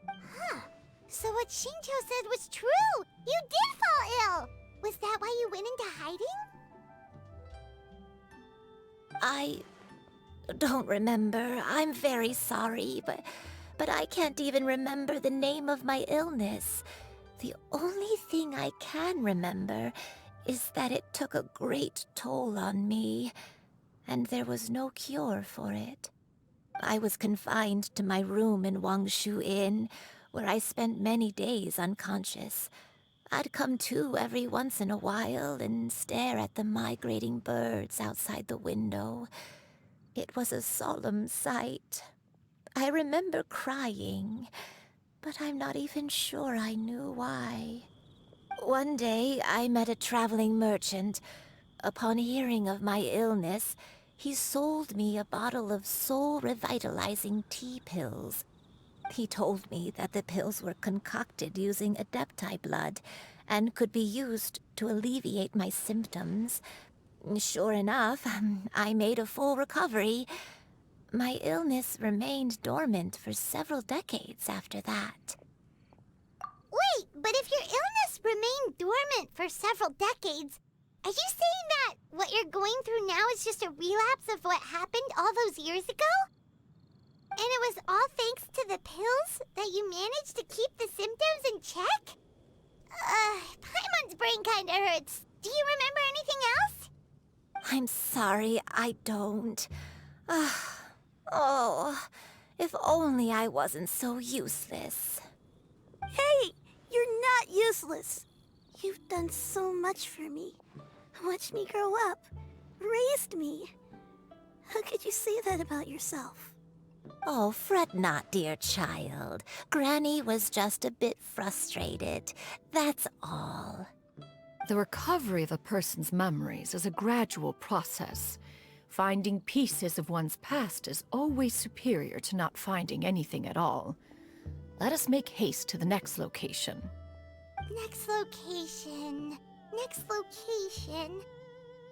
Huh. So what Xingqiu said was true! You did fall ill! Was that why you went into hiding? I don't remember. I'm very sorry, but I can't even remember the name of my illness. The only thing I can remember is that it took a great toll on me, and there was no cure for it. I was confined to my room in Wangshu Inn, where I spent many days unconscious. I'd come to every once in a while and stare at the migrating birds outside the window. It was a solemn sight. I remember crying, but I'm not even sure I knew why. One day, I met a traveling merchant. Upon hearing of my illness, he sold me a bottle of soul-revitalizing tea pills. He told me that the pills were concocted using Adepti blood and could be used to alleviate my symptoms. Sure enough, I made a full recovery. My illness remained dormant for several decades after that. Wait, but if your illness remained dormant for several decades, are you saying that what you're going through now is just a relapse of what happened all those years ago? And it was all thanks to the pills that you managed to keep the symptoms in check? Paimon's brain kinda hurts. Do you remember anything else? I'm sorry, I don't. Oh, if only I wasn't so useless. Hey, you're not useless. You've done so much for me. Watched me grow up. Raised me. How could you say that about yourself? Oh, fret not, dear child. Granny was just a bit frustrated. That's all. The recovery of a person's memories is a gradual process. Finding pieces of one's past is always superior to not finding anything at all. Let us make haste to the next location. Next location. Next location.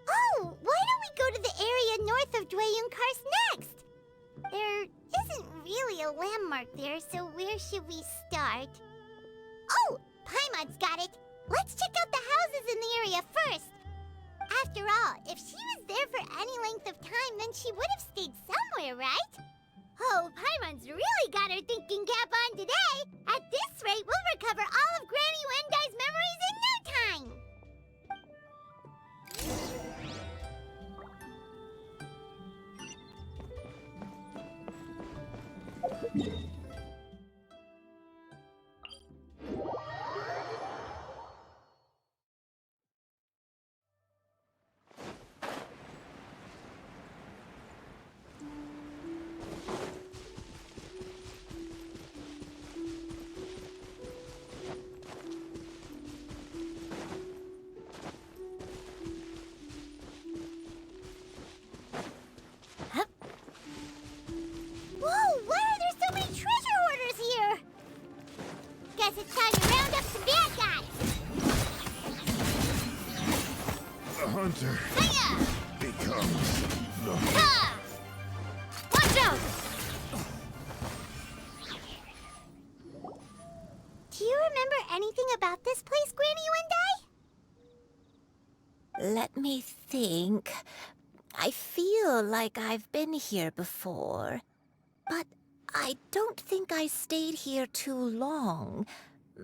Oh, why don't we go to the area north of Dwayun Karst next? There isn't really a landmark there, so where should we start? Oh, Paimon's got it. Let's check out the houses in the area first. After all, if she was there for any length of time, then she would have stayed somewhere, right? Oh, Paimon's really got her thinking cap on today. At this rate, we'll recover all of Granny Wendai's memories in no time. Whoa, why are there so many treasure hoarders here? Guess it's time to round up some bad guys. The hunter Hiya! becomes the Ha! Watch out! Do you remember anything about this place, Granny Wendai? Let me think. I feel like I've been here before, but I don't think I stayed here too long.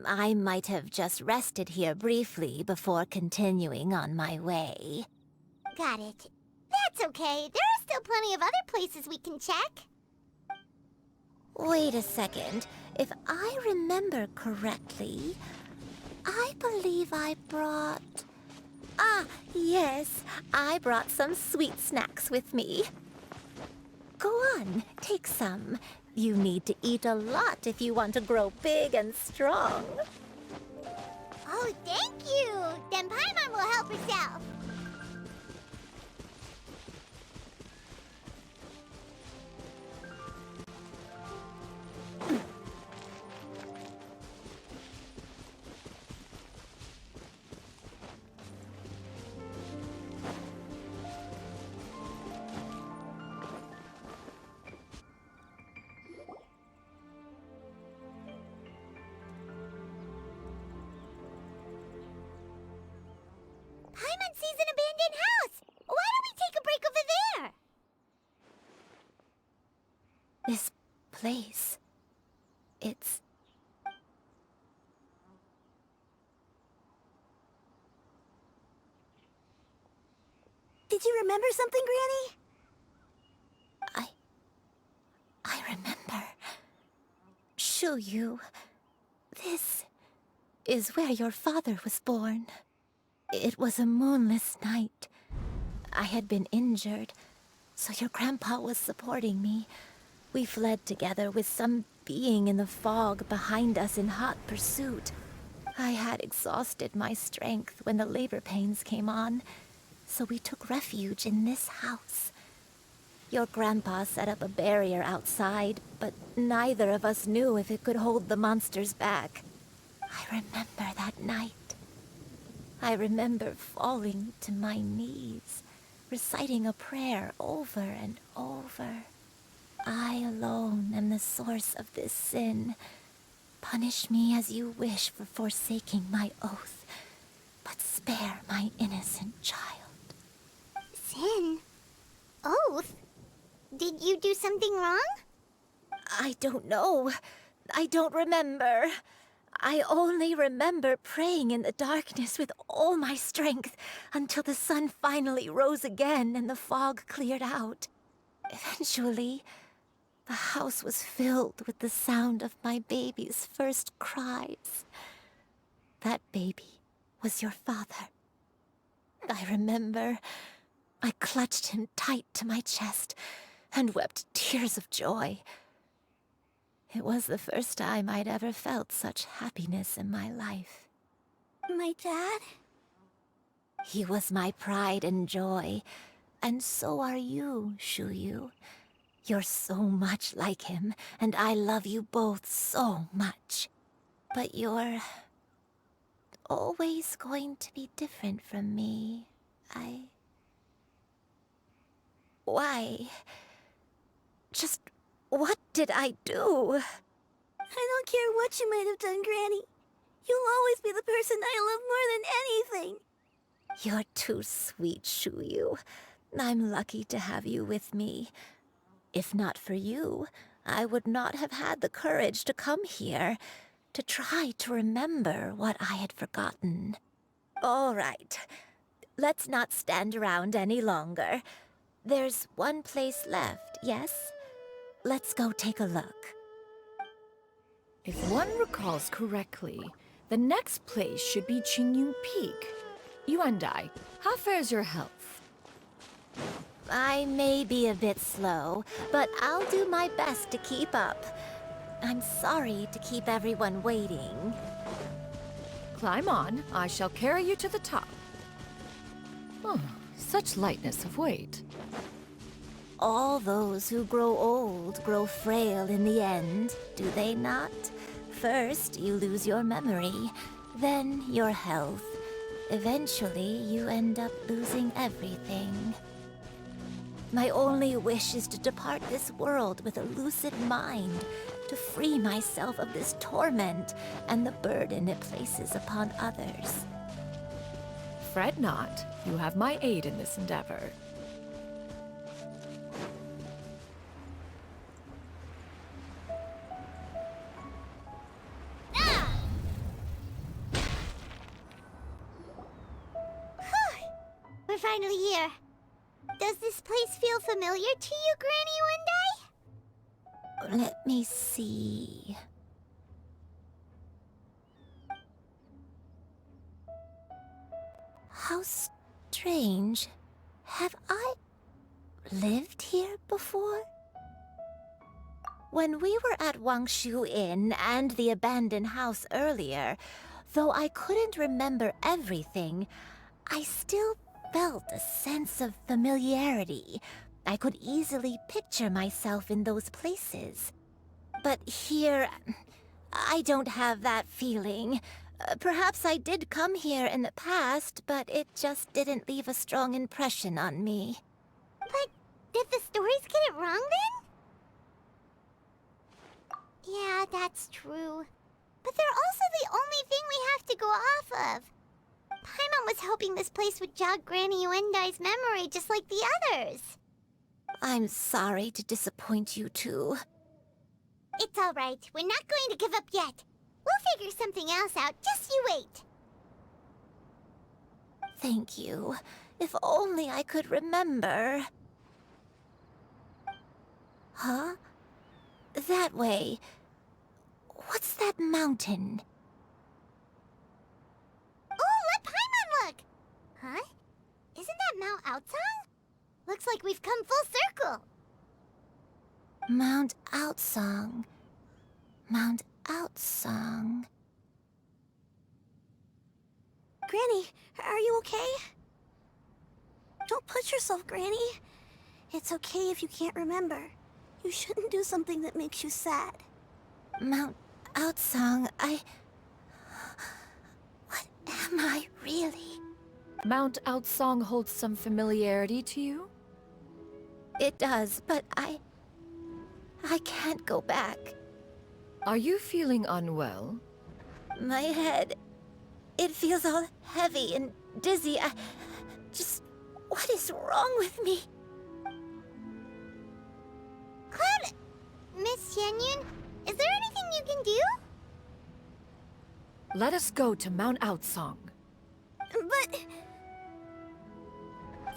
I might have just rested here briefly before continuing on my way. Got it. That's okay. There are still plenty of other places we can check. Wait a second. If I remember correctly, I believe I brought... Ah, yes. I brought some sweet snacks with me. Go on, take some. You need to eat a lot if you want to grow big and strong. Oh, thank you. Then Paimon will help herself. Paimon sees an abandoned house. Why don't we take a break over there? This place... it's... Did you remember something, Granny? I remember. Shuyu, this is where your father was born. It was a moonless night. I had been injured, so your grandpa was supporting me. We fled together with some being in the fog behind us in hot pursuit. I had exhausted my strength when the labor pains came on, so we took refuge in this house. Your grandpa set up a barrier outside, but neither of us knew if it could hold the monsters back. I remember that night. I remember falling to my knees, reciting a prayer over and over. I alone am the source of this sin. Punish me as you wish for forsaking my oath, but spare my innocent child. Sin? Oath? Did you do something wrong? I don't know. I don't remember. I only remember praying in the darkness with all my strength until the sun finally rose again and the fog cleared out. Eventually, the house was filled with the sound of my baby's first cries. That baby was your father. I remember I clutched him tight to my chest and wept tears of joy. It was the first time I'd ever felt such happiness in my life. My dad? He was my pride and joy, and so are you, Xianyun. You're so much like him, and I love you both so much. But you're always going to be different from me. Why? Just what did I do? I don't care what you might have done, Granny. You'll always be the person I love more than anything. You're too sweet, Xianyun. I'm lucky to have you with me. If not for you, I would not have had the courage to come here, to try to remember what I had forgotten. All right, let's not stand around any longer. There's one place left, yes? Let's go take a look. If one recalls correctly, the next place should be Xianyun Peak. Yuandai, how fares your health? I may be a bit slow, but I'll do my best to keep up. I'm sorry to keep everyone waiting. Climb on. I shall carry you to the top. Oh, such lightness of weight. All those who grow old grow frail in the end, do they not? First, you lose your memory, then your health. Eventually, you end up losing everything. My only wish is to depart this world with a lucid mind, to free myself of this torment and the burden it places upon others. Fret not. You have my aid in this endeavor. We're finally here. Does this place feel familiar to you, Granny One Day? Let me see. How strange. Have I lived here before? When we were at Wangshu Inn and the abandoned house earlier, though I couldn't remember everything, I still felt a sense of familiarity. I could easily picture myself in those places. But here, I don't have that feeling. Perhaps I did come here in the past, but it just didn't leave a strong impression on me. But did the stories get it wrong then? Yeah, that's true. But they're also the only thing we have to go off of. Paimon was hoping this place would jog Granny Yuendai's memory just like the others. I'm sorry to disappoint you two. It's all right. We're not going to give up yet. We'll figure something else out. Just you wait. Thank you. If only I could remember. Huh? That way. What's that mountain? Oh, let Paimon look! Huh? Isn't that Mount Outsang? Looks like we've come full circle. Mount Outsang. Mount Outsang. Granny, are you okay? Don't push yourself, Granny. It's okay if you can't remember. You shouldn't do something that makes you sad. Mount Outsong, what am I really? Mount Outsong holds some familiarity to you? It does, but I can't go back. Are you feeling unwell? My head, it feels all heavy and dizzy. What is wrong with me? Cloud... Miss Xianyun, is there anything you can do? Let us go to Mount Outsong. But...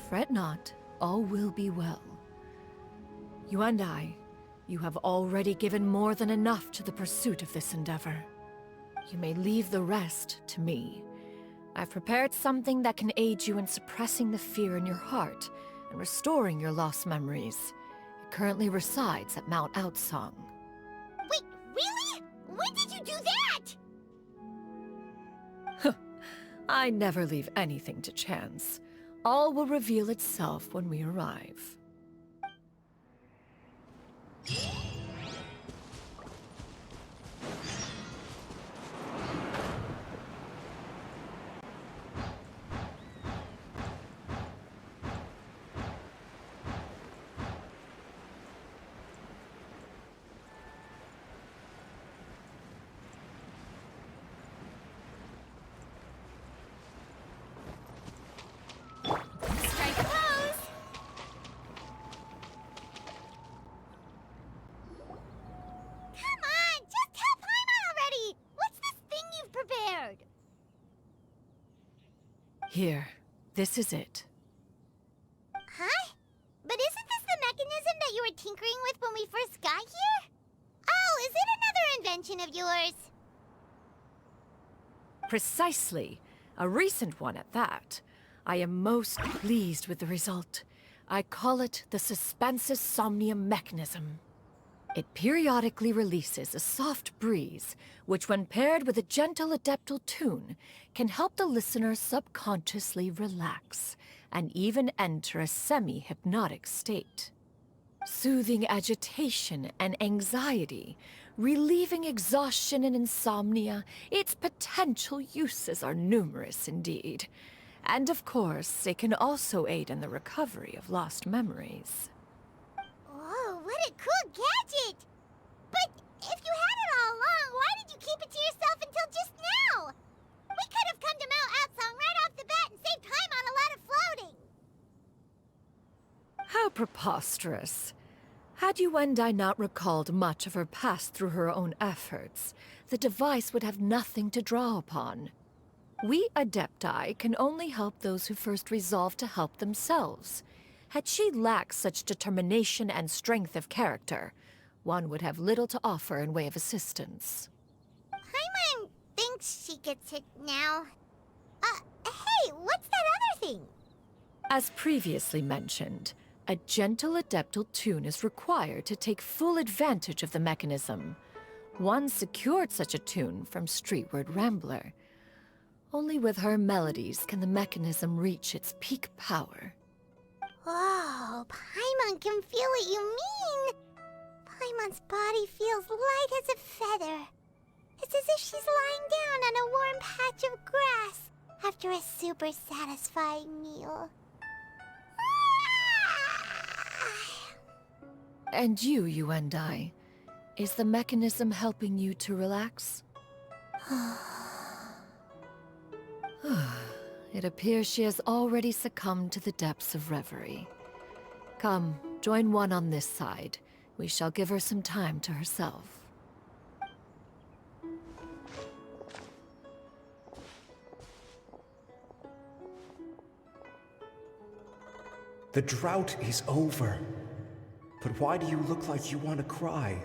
Fret not, all will be well. You and I, you have already given more than enough to the pursuit of this endeavor. You may leave the rest to me. I've prepared something that can aid you in suppressing the fear in your heart and restoring your lost memories. It currently resides at Mount Outsong. Wait, really? When did you do that? I never leave anything to chance. All will reveal itself when we arrive. Strike a pose! Come on, just tell Paimon already! What's this thing you've prepared? Here, this is it. Huh? But isn't this the mechanism that you were tinkering with when we first got here? Oh, is it another invention of yours? Precisely. A recent one at that. I am most pleased with the result. I call it the Suspensus Somnium mechanism. It periodically releases a soft breeze, which when paired with a gentle adeptal tune, can help the listener subconsciously relax and even enter a semi-hypnotic state. Soothing agitation and anxiety, relieving exhaustion and insomnia, its potential uses are numerous indeed. And of course, it can also aid in the recovery of lost memories. Whoa, what a cool gadget! But if you had it all along, why did you keep it to yourself until just now? We could have come to Mount Outsong right off the bat and saved time on a lot of floating! How preposterous. Had you and I not recalled much of her past through her own efforts, the device would have nothing to draw upon. We Adepti can only help those who first resolve to help themselves. Had she lacked such determination and strength of character, one would have little to offer in way of assistance. Paimon thinks she gets it now. Hey, what's that other thing? As previously mentioned, a gentle adeptal tune is required to take full advantage of the mechanism. One secured such a tune from Streetward Rambler. Only with her melodies can the mechanism reach its peak power. Whoa, Paimon can feel what you mean! Paimon's body feels light as a feather. It's as if she's lying down on a warm patch of grass after a super satisfying meal. And you and I, is the mechanism helping you to relax? It appears she has already succumbed to the depths of reverie. Come, join one on this side. We shall give her some time to herself. The drought is over. But why do you look like you want to cry?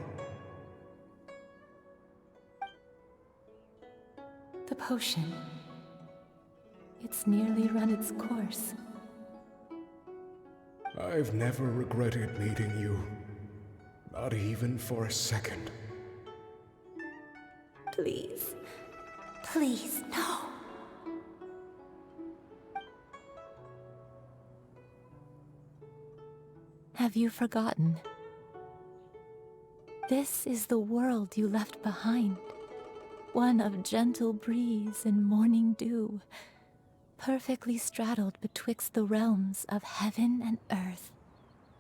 The potion. It's nearly run its course. I've never regretted meeting you. Not even for a second. Please. Please, no. Have you forgotten? This is the world you left behind. One of gentle breeze and morning dew, perfectly straddled betwixt the realms of heaven and earth.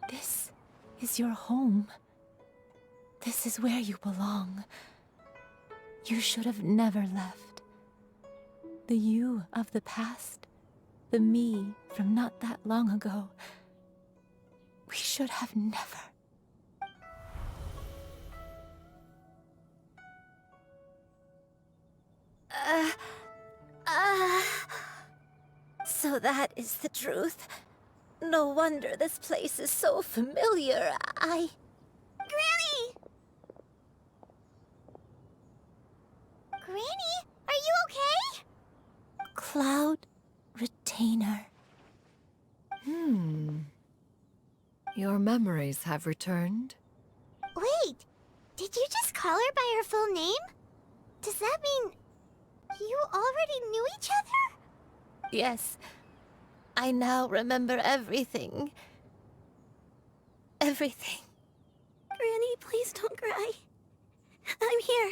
This is your home. This is where you belong. You should have never left. The you of the past, the me from not that long ago. We should have never. So that is the truth. No wonder this place is so familiar. Granny! Granny, are you okay? Cloud Retainer. Your memories have returned? Wait, did you just call her by her full name? Does that mean you already knew each other? Yes. I now remember everything. Everything. Granny, please don't cry. I'm here.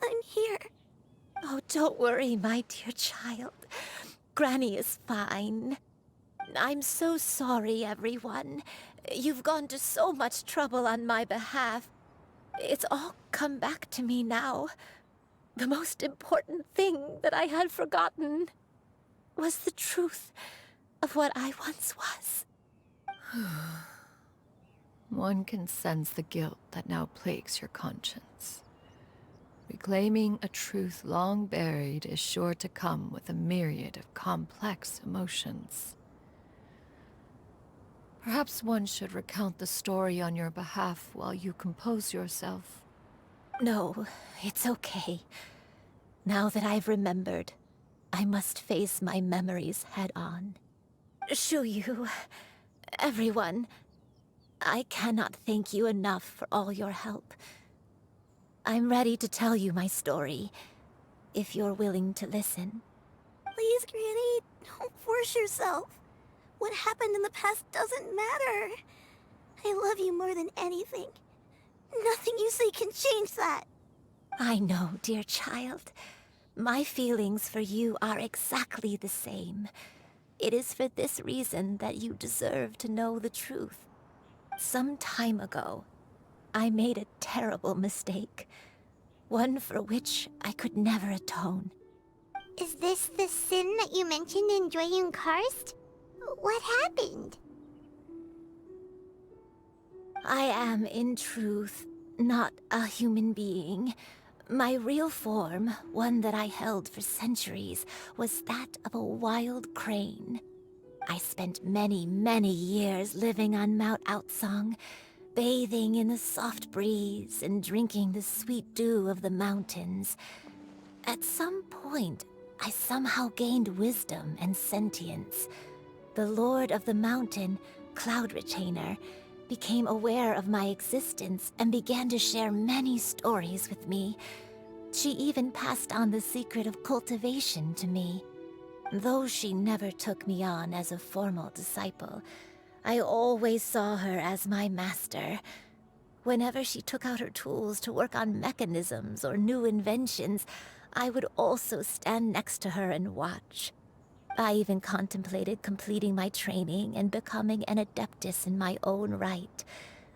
I'm here. Oh, don't worry, my dear child. Granny is fine. I'm so sorry, everyone. You've gone to so much trouble on my behalf. It's all come back to me now. The most important thing that I had forgotten was the truth of what I once was. One can sense the guilt that now plagues your conscience. Reclaiming a truth long buried is sure to come with a myriad of complex emotions. Perhaps one should recount the story on your behalf while you compose yourself. No, it's okay. Now that I've remembered, I must face my memories head on. Shuyu, everyone, I cannot thank you enough for all your help. I'm ready to tell you my story, if you're willing to listen. Please, Granny, don't force yourself. What happened in the past doesn't matter. I love you more than anything. Nothing you say can change that. I know, dear child. My feelings for you are exactly the same. It is for this reason that you deserve to know the truth. Some time ago, I made a terrible mistake. One for which I could never atone. Is this the sin that you mentioned in Xianyun Karst? What happened? I am, in truth, not a human being. My real form, one that I held for centuries, was that of a wild crane. I spent many, many years living on Mount Outsong, bathing in the soft breeze and drinking the sweet dew of the mountains. At some point, I somehow gained wisdom and sentience. The Lord of the Mountain, Cloud Retainer, became aware of my existence and began to share many stories with me. She even passed on the secret of cultivation to me. Though she never took me on as a formal disciple, I always saw her as my master. Whenever she took out her tools to work on mechanisms or new inventions, I would also stand next to her and watch. I even contemplated completing my training and becoming an adeptus in my own right.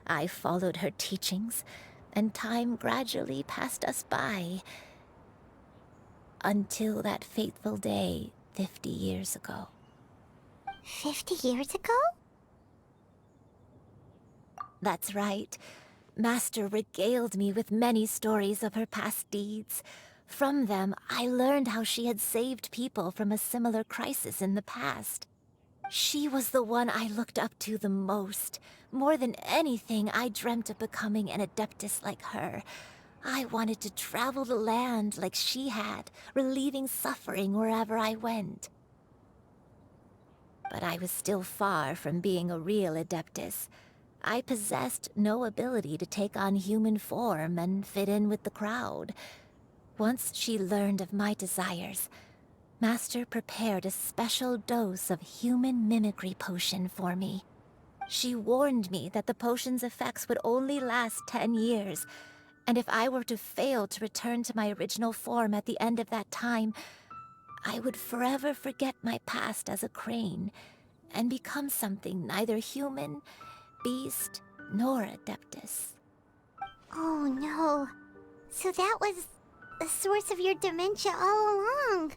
I followed her teachings, and time gradually passed us by. Until that fateful day 50 years ago. 50 years ago? That's right. Master regaled me with many stories of her past deeds. From them, I learned how she had saved people from a similar crisis in the past. She was the one I looked up to the most. More than anything, I dreamt of becoming an adeptus like her. I wanted to travel the land like she had, relieving suffering wherever I went. But I was still far from being a real adeptus. I possessed no ability to take on human form and fit in with the crowd. Once she learned of my desires, Master prepared a special dose of human mimicry potion for me. She warned me that the potion's effects would only last 10 years, and if I were to fail to return to my original form at the end of that time, I would forever forget my past as a crane and become something neither human, beast, nor adeptus. Oh no. So that was the source of your dementia all along.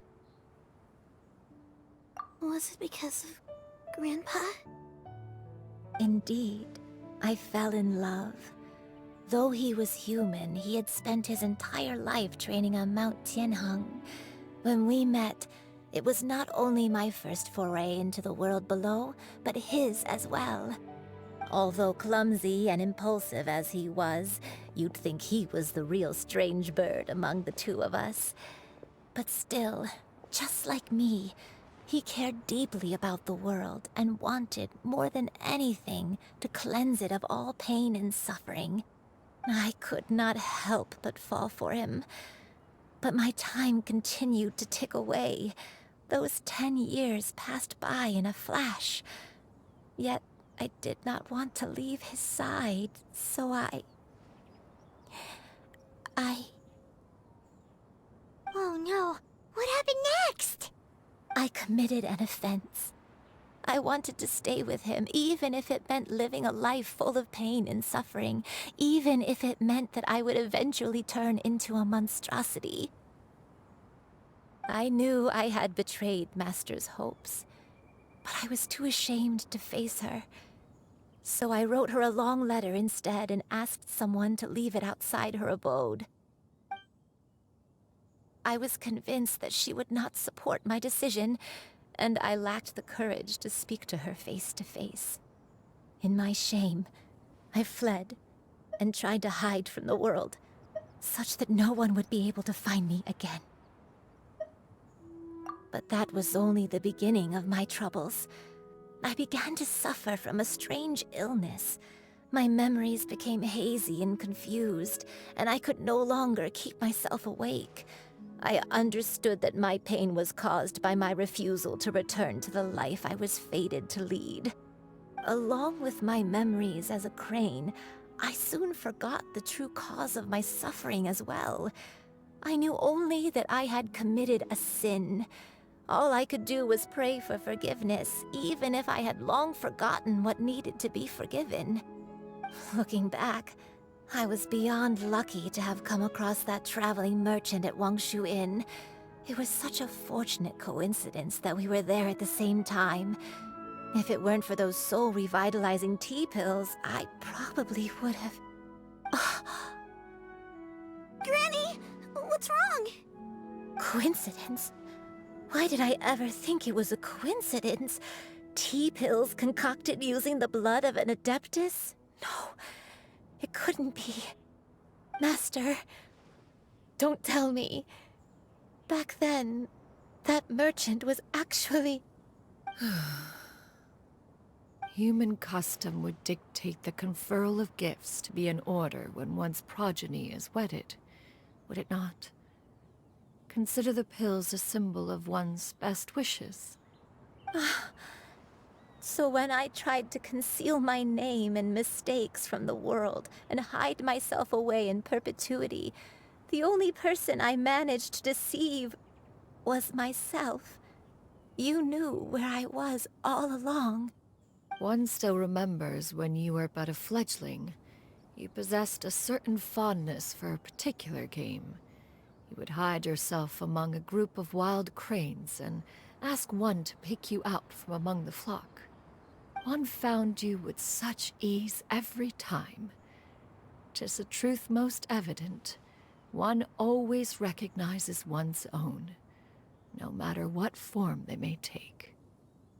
Was it because of Grandpa? Indeed, I fell in love. Though he was human, he had spent his entire life training on Mount Tianheng. When we met, it was not only my first foray into the world below, but his as well. Although clumsy and impulsive as he was, you'd think he was the real strange bird among the two of us. But still, just like me, he cared deeply about the world and wanted, more than anything, to cleanse it of all pain and suffering. I could not help but fall for him. But my time continued to tick away. Those 10 years passed by in a flash. Yet I did not want to leave his side, so I... Oh no. What happened next? I committed an offense. I wanted to stay with him, even if it meant living a life full of pain and suffering, even if it meant that I would eventually turn into a monstrosity. I knew I had betrayed Master's hopes, but I was too ashamed to face her. So I wrote her a long letter instead and asked someone to leave it outside her abode. I was convinced that she would not support my decision, and I lacked the courage to speak to her face to face. In my shame, I fled and tried to hide from the world, such that no one would be able to find me again. But that was only the beginning of my troubles. I began to suffer from a strange illness. My memories became hazy and confused, and I could no longer keep myself awake. I understood that my pain was caused by my refusal to return to the life I was fated to lead. Along with my memories as a crane, I soon forgot the true cause of my suffering as well. I knew only that I had committed a sin. All I could do was pray for forgiveness, even if I had long forgotten what needed to be forgiven. Looking back, I was beyond lucky to have come across that traveling merchant at Wangshu Inn. It was such a fortunate coincidence that we were there at the same time. If it weren't for those soul-revitalizing tea pills, I probably would have... Granny! What's wrong? Coincidence? Why did I ever think it was a coincidence? Tea pills concocted using the blood of an adeptus? No, it couldn't be. Master, don't tell me. Back then, that merchant was actually... Human custom would dictate the conferral of gifts to be in order when one's progeny is wedded, would it not? Consider the pills a symbol of one's best wishes. So when I tried to conceal my name and mistakes from the world and hide myself away in perpetuity, the only person I managed to deceive was myself. You knew where I was all along. One still remembers when you were but a fledgling. You possessed a certain fondness for a particular game. You would hide yourself among a group of wild cranes and ask one to pick you out from among the flock. One found you with such ease every time. 'Tis a truth most evident. One always recognizes one's own, no matter what form they may take.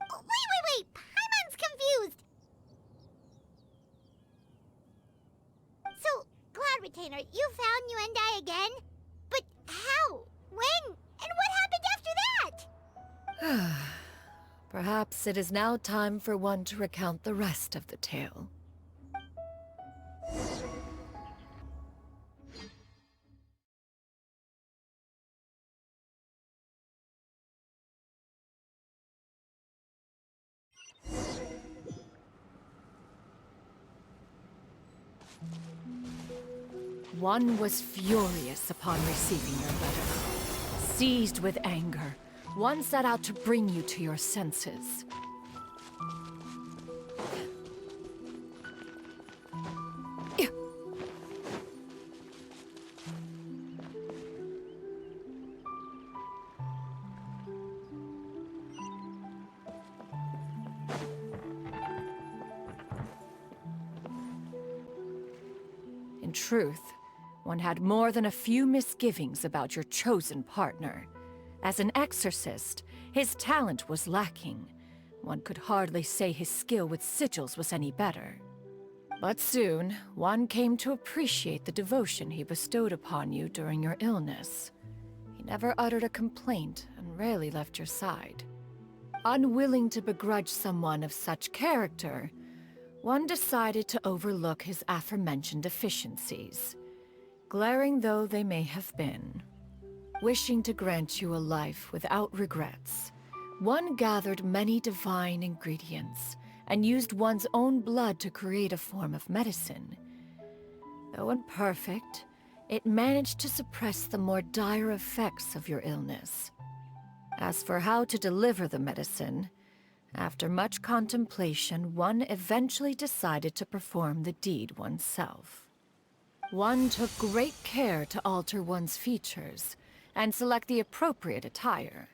Wait! Paimon's confused! So, Cloud Retainer, you found Yuendai again? But how? When? And what happened after that? Perhaps it is now time for one to recount the rest of the tale. One was furious upon receiving your letter. Seized with anger, one set out to bring you to your senses. In truth, one had more than a few misgivings about your chosen partner. As an exorcist, his talent was lacking. One could hardly say his skill with sigils was any better. But soon, one came to appreciate the devotion he bestowed upon you during your illness. He never uttered a complaint and rarely left your side. Unwilling to begrudge someone of such character, one decided to overlook his aforementioned deficiencies, glaring though they may have been. Wishing to grant you a life without regrets, one gathered many divine ingredients and used one's own blood to create a form of medicine. Though imperfect, it managed to suppress the more dire effects of your illness. As for how to deliver the medicine, after much contemplation, one eventually decided to perform the deed oneself. One took great care to alter one's features and select the appropriate attire.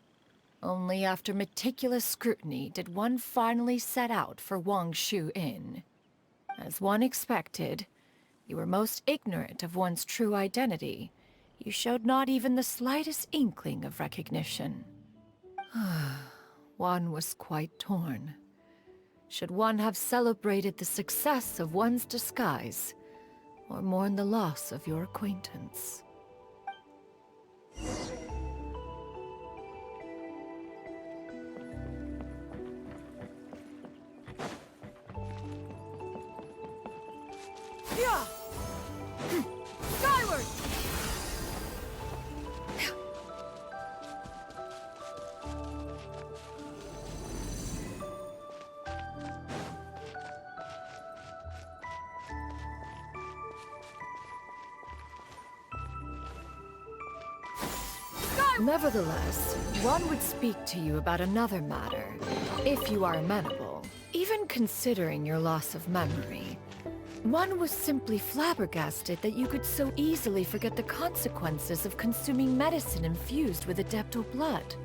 Only after meticulous scrutiny did one finally set out for Wangshu Inn. As one expected, you were most ignorant of one's true identity. You showed not even the slightest inkling of recognition. One was quite torn. Should one have celebrated the success of one's disguise, or mourn the loss of your acquaintance? Yeah! Skyward! Nevertheless, one would speak to you about another matter, if you are amenable. Even considering your loss of memory, one was simply flabbergasted that you could so easily forget the consequences of consuming medicine infused with Adeptal blood.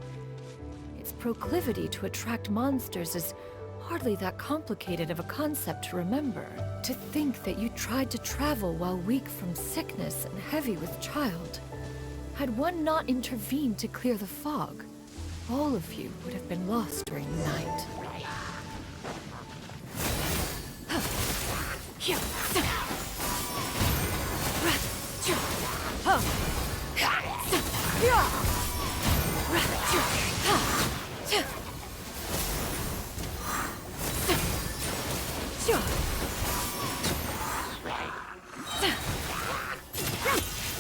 Its proclivity to attract monsters is hardly that complicated of a concept to remember. To think that you tried to travel while weak from sickness and heavy with child. Had one not intervened to clear the fog, all of you would have been lost during the night.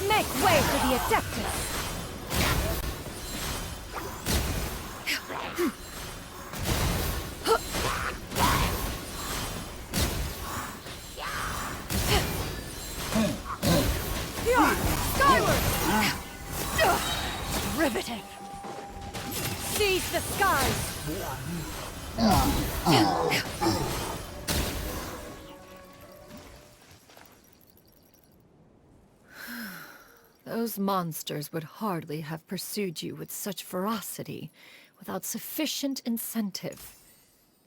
Make way for the Adeptus! Skyward! Riveting! Seize the skies! Those monsters would hardly have pursued you with such ferocity without sufficient incentive.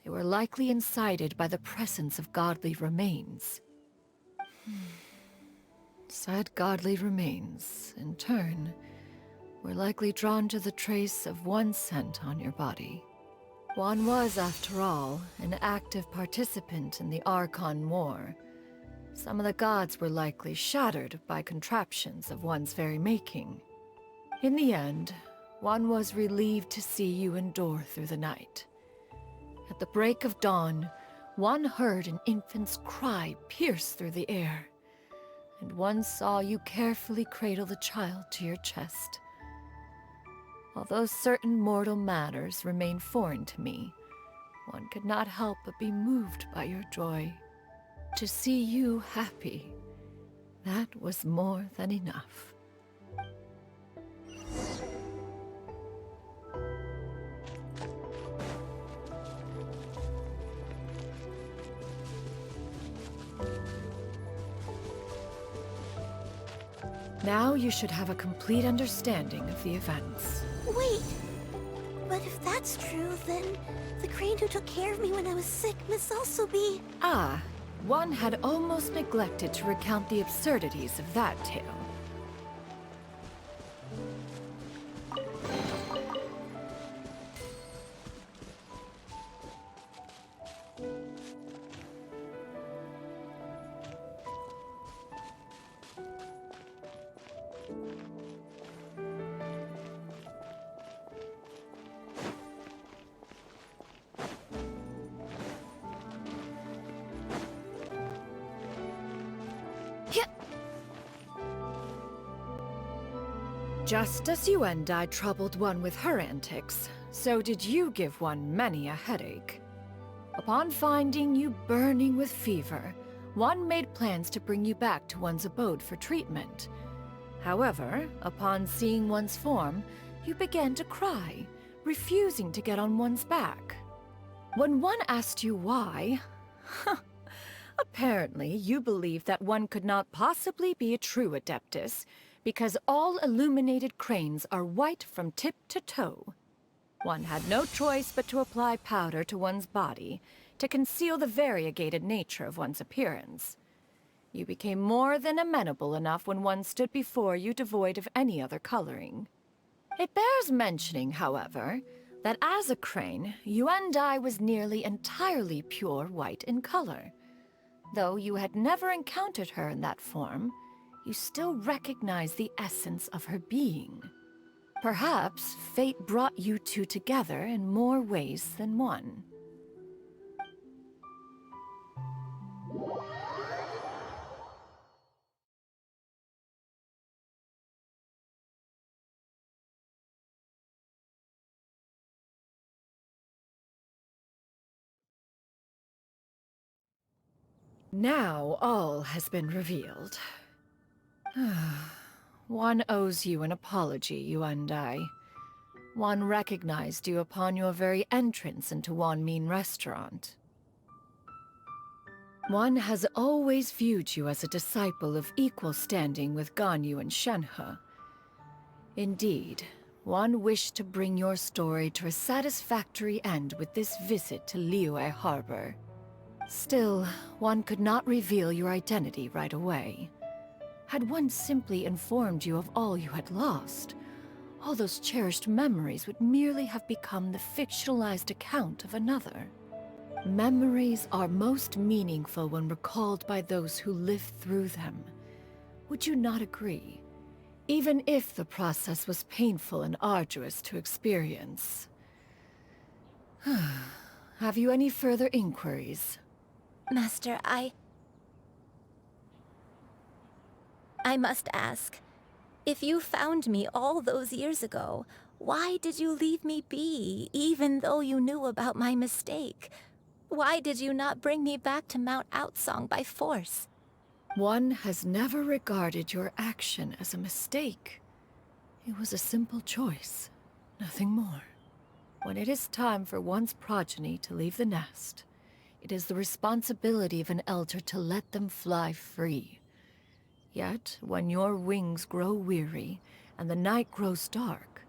They were likely incited by the presence of godly remains. Said godly remains, in turn, were likely drawn to the trace of one scent on your body. One was, after all, an active participant in the Archon War. Some of the gods were likely shattered by contraptions of one's very making. In the end, one was relieved to see you endure through the night. At the break of dawn, one heard an infant's cry pierce through the air, and one saw you carefully cradle the child to your chest. Although certain mortal matters remain foreign to me, one could not help but be moved by your joy. To see you happy, That was more than enough. Now you should have a complete understanding of the events. Wait! But if that's true, then the crane who took care of me when I was sick must also be... Ah, one had almost neglected to recount the absurdities of that tale. Just as you and I troubled one with her antics, so did you give one many a headache. Upon finding you burning with fever, one made plans to bring you back to one's abode for treatment. However, upon seeing one's form, you began to cry, refusing to get on one's back. When one asked you why, apparently you believed that one could not possibly be a true Adeptus, because all illuminated cranes are white from tip to toe. One had no choice but to apply powder to one's body to conceal the variegated nature of one's appearance. You became more than amenable enough when one stood before you devoid of any other coloring. It bears mentioning, however, that as a crane, Yuandai was nearly entirely pure white in color. Though you had never encountered her in that form, you still recognize the essence of her being. Perhaps fate brought you two together in more ways than one. Now all has been revealed. One owes you an apology, you and I. One recognized you upon your very entrance into Wanmin Restaurant. One has always viewed you as a disciple of equal standing with Ganyu and Shenhe. Indeed, one wished to bring your story to a satisfactory end with this visit to Liyue Harbor. Still, one could not reveal your identity right away. Had one simply informed you of all you had lost, all those cherished memories would merely have become the fictionalized account of another. Memories are most meaningful when recalled by those who lived through them. Would you not agree? Even if the process was painful and arduous to experience. Have you any further inquiries? Master, I must ask, if you found me all those years ago, why did you leave me be, even though you knew about my mistake? Why did you not bring me back to Mount Outsong by force? One has never regarded your action as a mistake. It was a simple choice, nothing more. When it is time for one's progeny to leave the nest, it is the responsibility of an elder to let them fly free. Yet, when your wings grow weary and the night grows dark,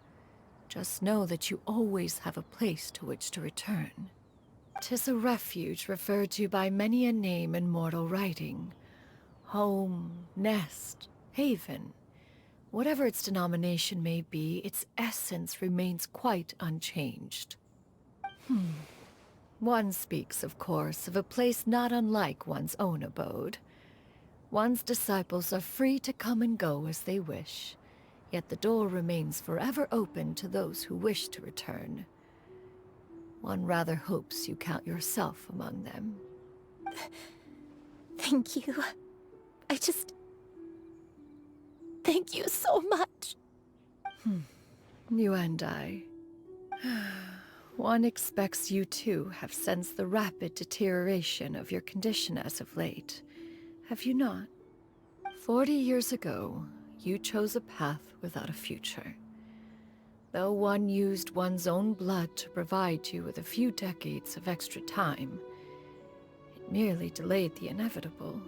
just know that you always have a place to which to return. 'Tis a refuge referred to by many a name in mortal writing. Home, nest, haven. Whatever its denomination may be, its essence remains quite unchanged. One speaks, of course, of a place not unlike one's own abode. One's disciples are free to come and go as they wish, yet the door remains forever open to those who wish to return. One rather hopes you count yourself among them. Thank you. Thank you so much. You and I. One expects you too have sensed the rapid deterioration of your condition as of late, have you not? 40 years ago, you chose a path without a future. Though one used one's own blood to provide you with a few decades of extra time, it merely delayed the inevitable.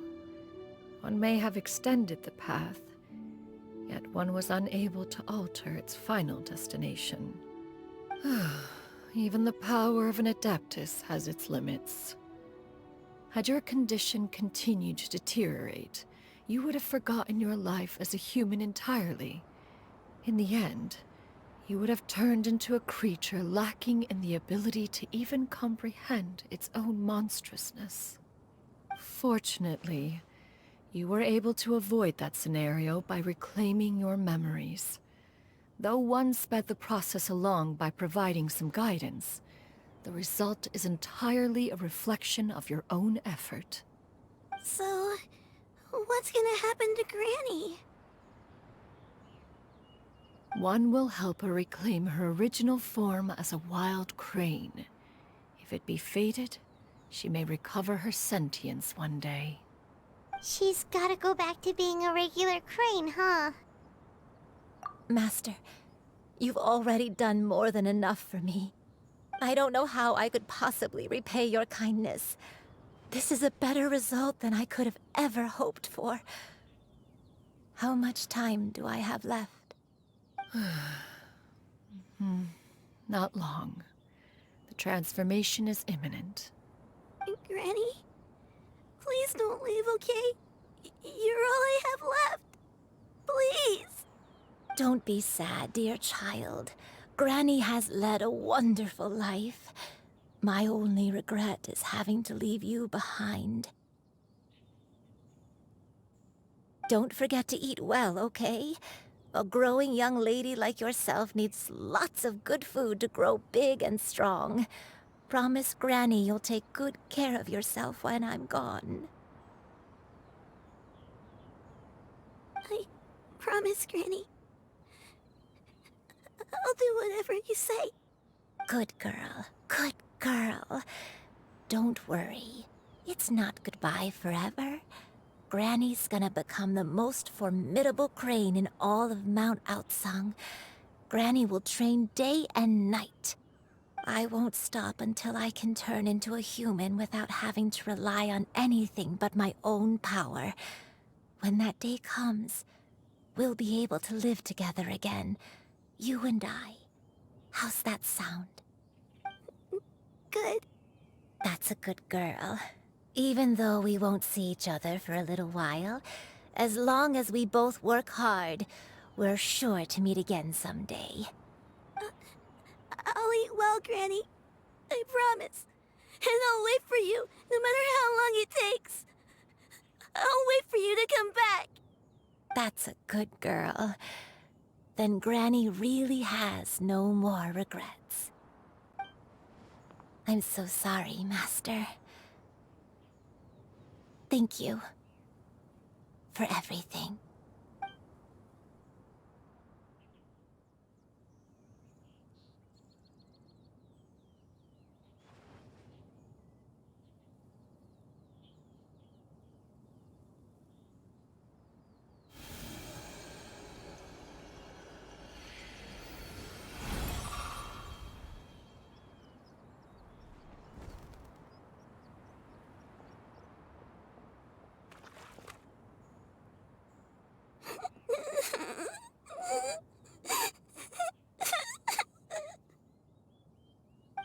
One may have extended the path, yet one was unable to alter its final destination. Even the power of an Adeptus has its limits. Had your condition continued to deteriorate, you would have forgotten your life as a human entirely. In the end, you would have turned into a creature lacking in the ability to even comprehend its own monstrousness. Fortunately, you were able to avoid that scenario by reclaiming your memories. Though one sped the process along by providing some guidance, the result is entirely a reflection of your own effort. So, what's gonna happen to Granny? One will help her reclaim her original form as a wild crane. If it be fated, she may recover her sentience one day. She's gotta go back to being a regular crane, huh? Master, you've already done more than enough for me. I don't know how I could possibly repay your kindness. This is a better result than I could have ever hoped for. How much time do I have left? Not long. The transformation is imminent. Granny? Please don't leave, okay? You're all I have left. Please! Don't be sad, dear child. Granny has led a wonderful life. My only regret is having to leave you behind. Don't forget to eat well, okay? A growing young lady like yourself needs lots of good food to grow big and strong. Promise Granny you'll take good care of yourself when I'm gone. I promise, Granny. I'll do whatever you say. Good girl, good girl. Don't worry. It's not goodbye forever. Granny's gonna become the most formidable crane in all of Mount Outsung. Granny will train day and night. I won't stop until I can turn into a human without having to rely on anything but my own power. When that day comes, we'll be able to live together again. You and I. How's that sound? Good. That's a good girl. Even though we won't see each other for a little while, as long as we both work hard, we're sure to meet again someday. I'll eat well, Granny. I promise. And I'll wait for you, no matter how long it takes. I'll wait for you to come back. That's a good girl. Then Granny really has no more regrets. I'm so sorry, Master. Thank you for everything.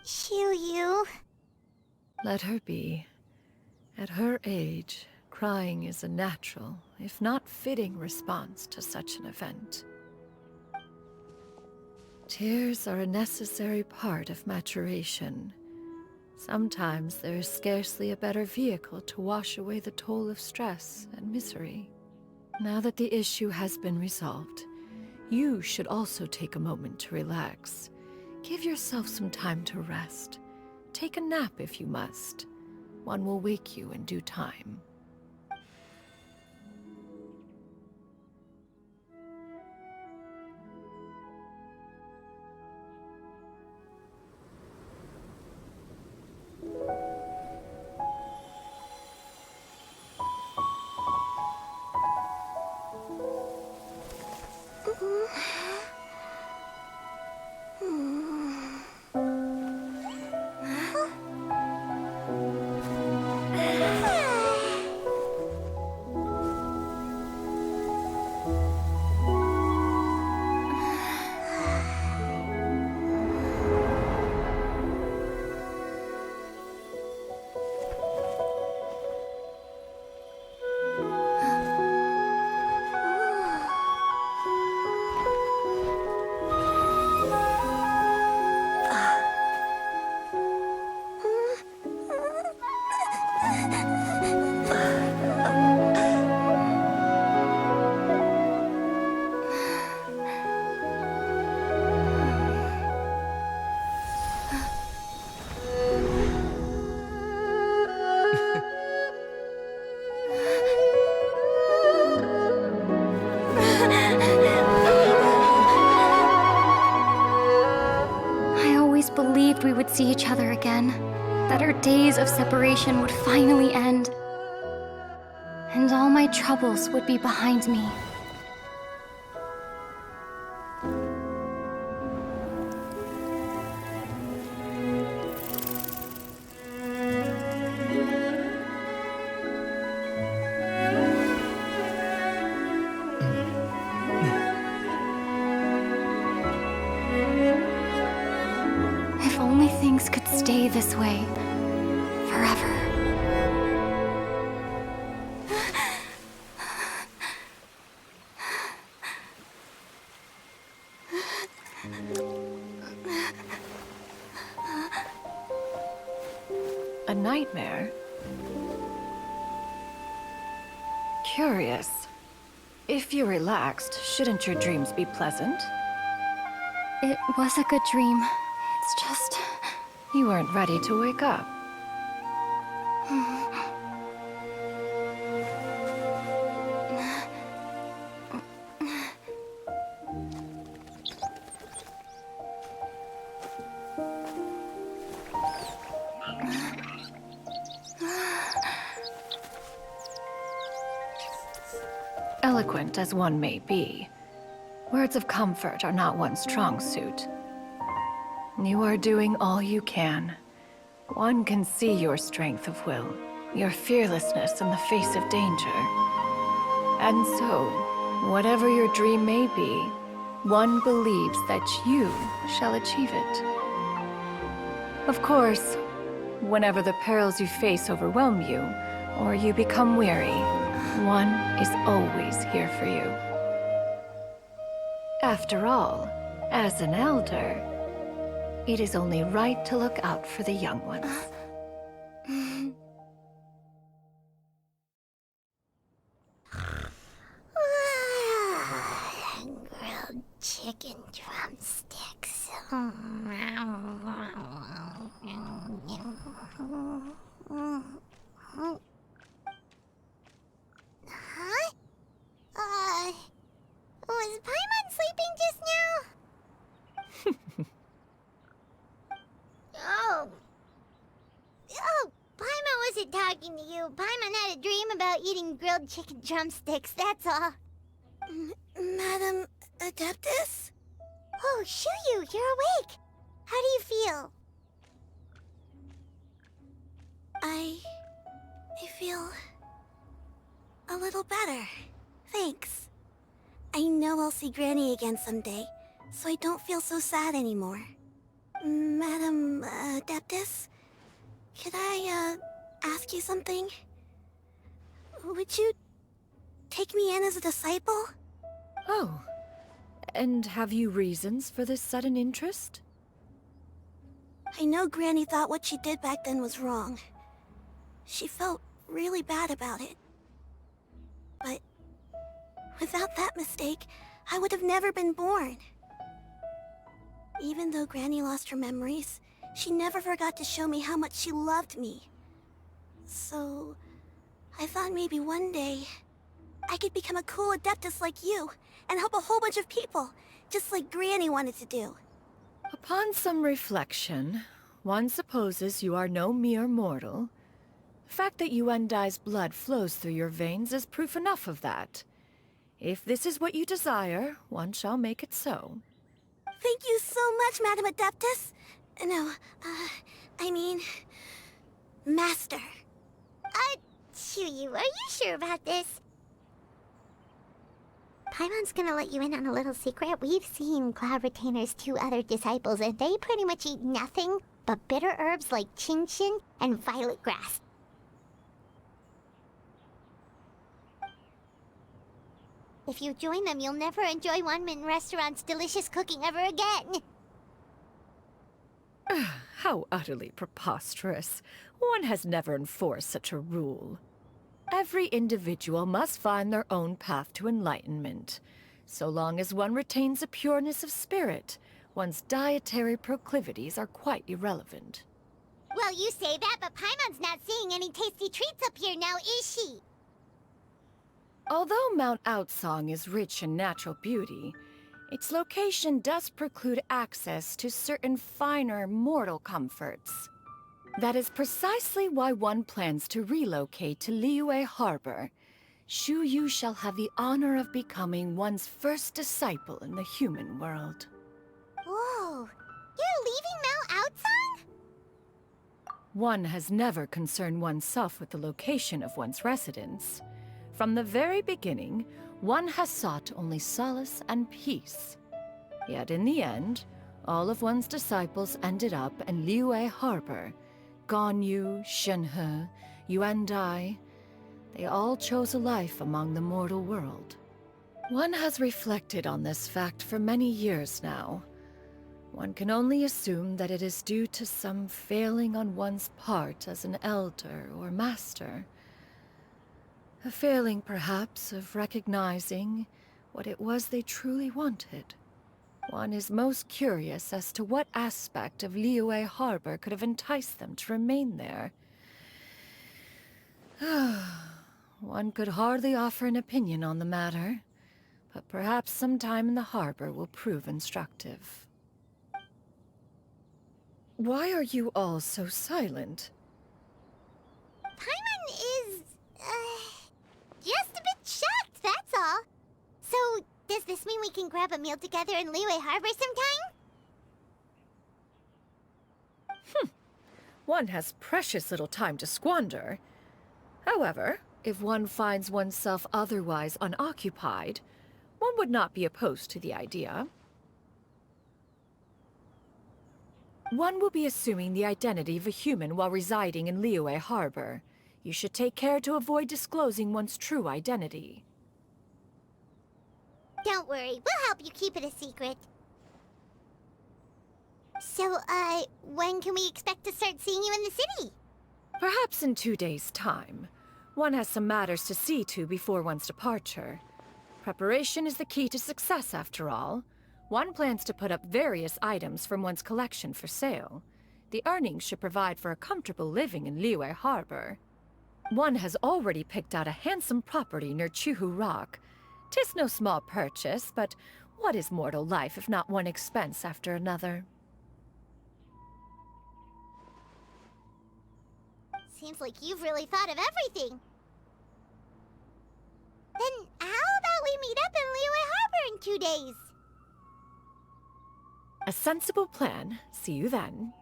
Xiu. Let her be. At her age, crying is a natural, if not fitting, response to such an event. Tears are a necessary part of maturation. Sometimes there is scarcely a better vehicle to wash away the toll of stress and misery. Now that the issue has been resolved, you should also take a moment to relax. Give yourself some time to rest. Take a nap if you must. One will wake you in due time. believed we would see each other again, that our days of separation would finally end, and all my troubles would be behind me. If only things could stay this way forever. A nightmare? Curious. If you're relaxed, shouldn't your dreams be pleasant? It was a good dream. It's just... You weren't ready to wake up. Eloquent as one may be, words of comfort are not one's strong suit. You are doing all you can. One can see your strength of will, your fearlessness in the face of danger. And so, whatever your dream may be, one believes that you shall achieve it. Of course, whenever the perils you face overwhelm you, or you become weary, one is always here for you. After all, as an elder, it is only right to look out for the young ones. Grilled chicken drumsticks. Huh? Was Paimon sleeping just now? Oh, Paimon wasn't talking to you. Paimon had a dream about eating grilled chicken drumsticks, that's all. Madam Adeptus? Oh, Xianyun, you're awake. How do you feel? I feel a little better. Thanks. I know I'll see Granny again someday, so I don't feel so sad anymore. Madam Adeptus, could I ask you something? Would you take me in as a disciple? Oh, and have you reasons for this sudden interest? I know Granny thought what she did back then was wrong. She felt really bad about it. But without that mistake, I would have never been born. Even though Granny lost her memories, she never forgot to show me how much she loved me. So, I thought maybe one day, I could become a cool Adeptus like you, and help a whole bunch of people, just like Granny wanted to do. Upon some reflection, one supposes you are no mere mortal. The fact that Yuendai's blood flows through your veins is proof enough of that. If this is what you desire, one shall make it so. Thank you so much, Madam Adeptus. No, I mean... Master. Xianyun, are you sure about this? Paimon's gonna let you in on a little secret. We've seen Cloud Retainer's 2 other disciples, and they pretty much eat nothing but bitter herbs like chin-chin and violet grass. If you join them, you'll never enjoy One-Min Restaurant's delicious cooking ever again. How utterly preposterous. One has never enforced such a rule. Every individual must find their own path to enlightenment. So long as one retains a pureness of spirit, one's dietary proclivities are quite irrelevant. Well, you say that, but Paimon's not seeing any tasty treats up here now, is she? Although Mount Outsong is rich in natural beauty, Its location does preclude access to certain finer mortal comforts. That is precisely why one plans to relocate to Liyue Harbor. Shu Yu shall have the honor of becoming one's first disciple in the human world. Whoa! You're leaving Mao outside? One has never concerned oneself with the location of one's residence. From the very beginning, one has sought only solace and peace. Yet in the end, all of one's disciples ended up in Liyue Harbor. Ganyu, Shenhe, Yuandai, they all chose a life among the mortal world. One has reflected on this fact for many years now. One can only assume that it is due to some failing on one's part as an elder or master. A failing, perhaps, of recognizing what it was they truly wanted. One is most curious as to what aspect of Liyue Harbor could have enticed them to remain there. One could hardly offer an opinion on the matter, but perhaps some time in the harbor will prove instructive. Why are you all so silent? Paimon is, just a bit shocked, that's all. So, does this mean we can grab a meal together in Liyue Harbor sometime? One has precious little time to squander. However, if one finds oneself otherwise unoccupied, one would not be opposed to the idea. One will be assuming the identity of a human while residing in Liyue Harbor. You should take care to avoid disclosing one's true identity. Don't worry, we'll help you keep it a secret. So, when can we expect to start seeing you in the city? Perhaps in 2 days' time. One has some matters to see to before one's departure. Preparation is the key to success, after all. One plans to put up various items from one's collection for sale. The earnings should provide for a comfortable living in Liyue Harbor. One has already picked out a handsome property near Chuhu Rock. 'Tis no small purchase, but what is mortal life if not one expense after another? Seems like you've really thought of everything. Then how about we meet up in Liyue Harbor in 2 days? A sensible plan. See you then.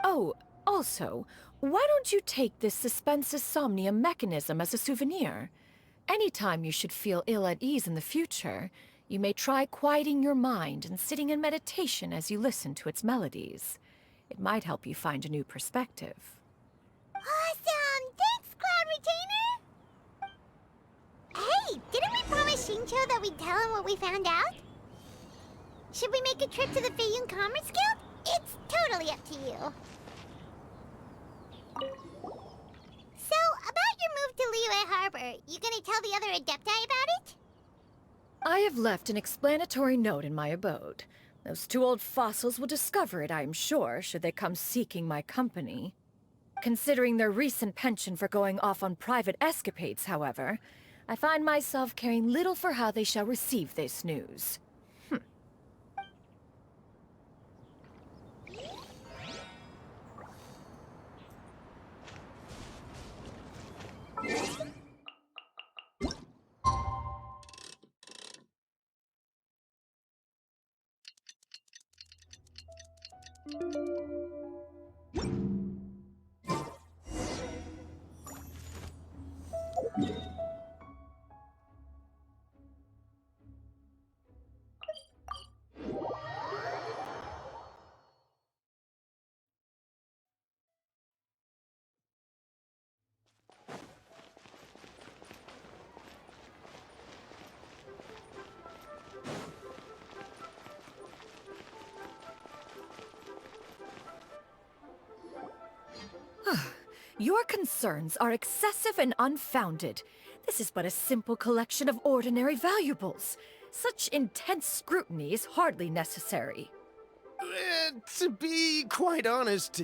Oh, also, why don't you take this suspensus somnium mechanism as a souvenir? Anytime you should feel ill at ease in the future, you may try quieting your mind and sitting in meditation as you listen to its melodies. It might help you find a new perspective. Awesome! Thanks, Cloud Retainer! Hey, didn't we promise Shincho that we'd tell him what we found out? Should we make a trip to the Feiyun Commerce Guild? It's totally up to you. So, about your move to Liyue Harbor, you gonna tell the other Adepti about it? I have left an explanatory note in my abode. Those 2 old fossils will discover it, I am sure, should they come seeking my company. Considering their recent penchant for going off on private escapades, however, I find myself caring little for how they shall receive this news. Your concerns are excessive and unfounded. This is but a simple collection of ordinary valuables. Such intense scrutiny is hardly necessary. To be quite honest,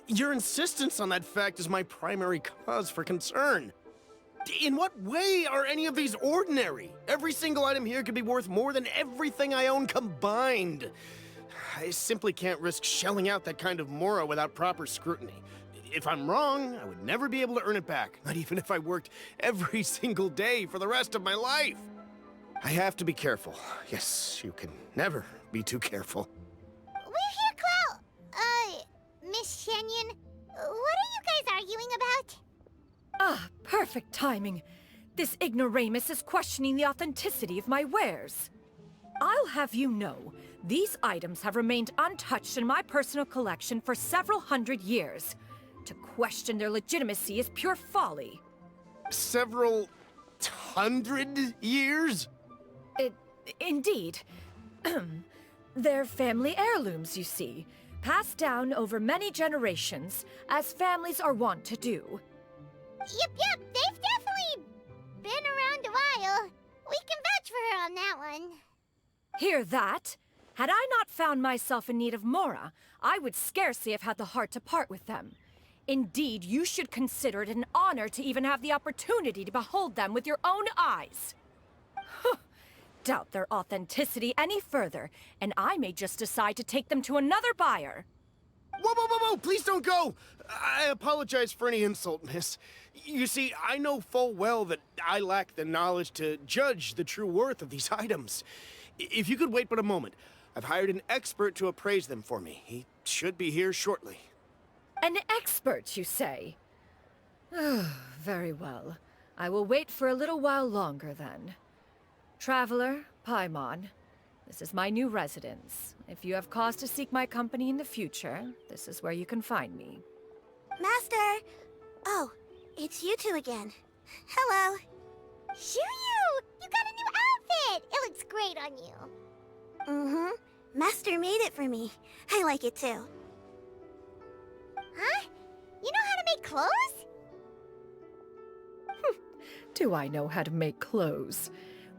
your insistence on that fact is my primary cause for concern. In what way are any of these ordinary? Every single item here could be worth more than everything I own combined. I simply can't risk shelling out that kind of mora without proper scrutiny. If I'm wrong, I would never be able to earn it back, not even if I worked every single day for the rest of my life. I have to be careful. Yes, you can never be too careful. We're here, Clow. Miss Xianyun, what are you guys arguing about? Ah, perfect timing. This ignoramus is questioning the authenticity of my wares. I'll have you know, these items have remained untouched in my personal collection for several hundred years. To question their legitimacy is pure folly. Several hundred years? Indeed. They're family heirlooms, you see, passed down over many generations, as families are wont to do. Yep, they've definitely been around a while. We can vouch for her on that one. Hear that? Had I not found myself in need of mora, I would scarcely have had the heart to part with them. Indeed, you should consider it an honor to even have the opportunity to behold them with your own eyes. Doubt their authenticity any further, and I may just decide to take them to another buyer. Whoa! Please don't go! I apologize for any insult, miss. You see, I know full well that I lack the knowledge to judge the true worth of these items. If you could wait but a moment, I've hired an expert to appraise them for me. He should be here shortly. An expert, you say? Very well. I will wait for a little while longer, then. Traveler, Paimon, this is my new residence. If you have cause to seek my company in the future, this is where you can find me. Master! Oh, it's you two again. Hello. Xianyun! You got a new outfit! It looks great on you. Mm-hmm. Master made it for me. I like it too. Huh? You know how to make clothes? Do I know how to make clothes?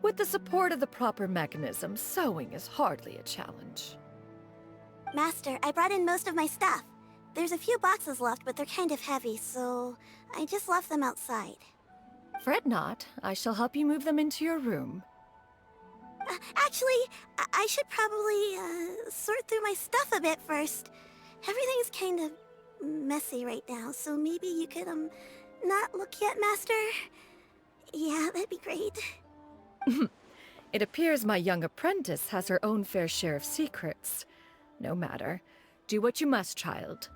With the support of the proper mechanism, sewing is hardly a challenge. Master, I brought in most of my stuff. There's a few boxes left, but they're kind of heavy, so I just left them outside. Fret not. I shall help you move them into your room. Actually, I should probably sort through my stuff a bit first. Everything's kind of messy right now, so maybe you could, not look yet, Master? Yeah, that'd be great. It appears my young apprentice has her own fair share of secrets. No matter. Do what you must, child.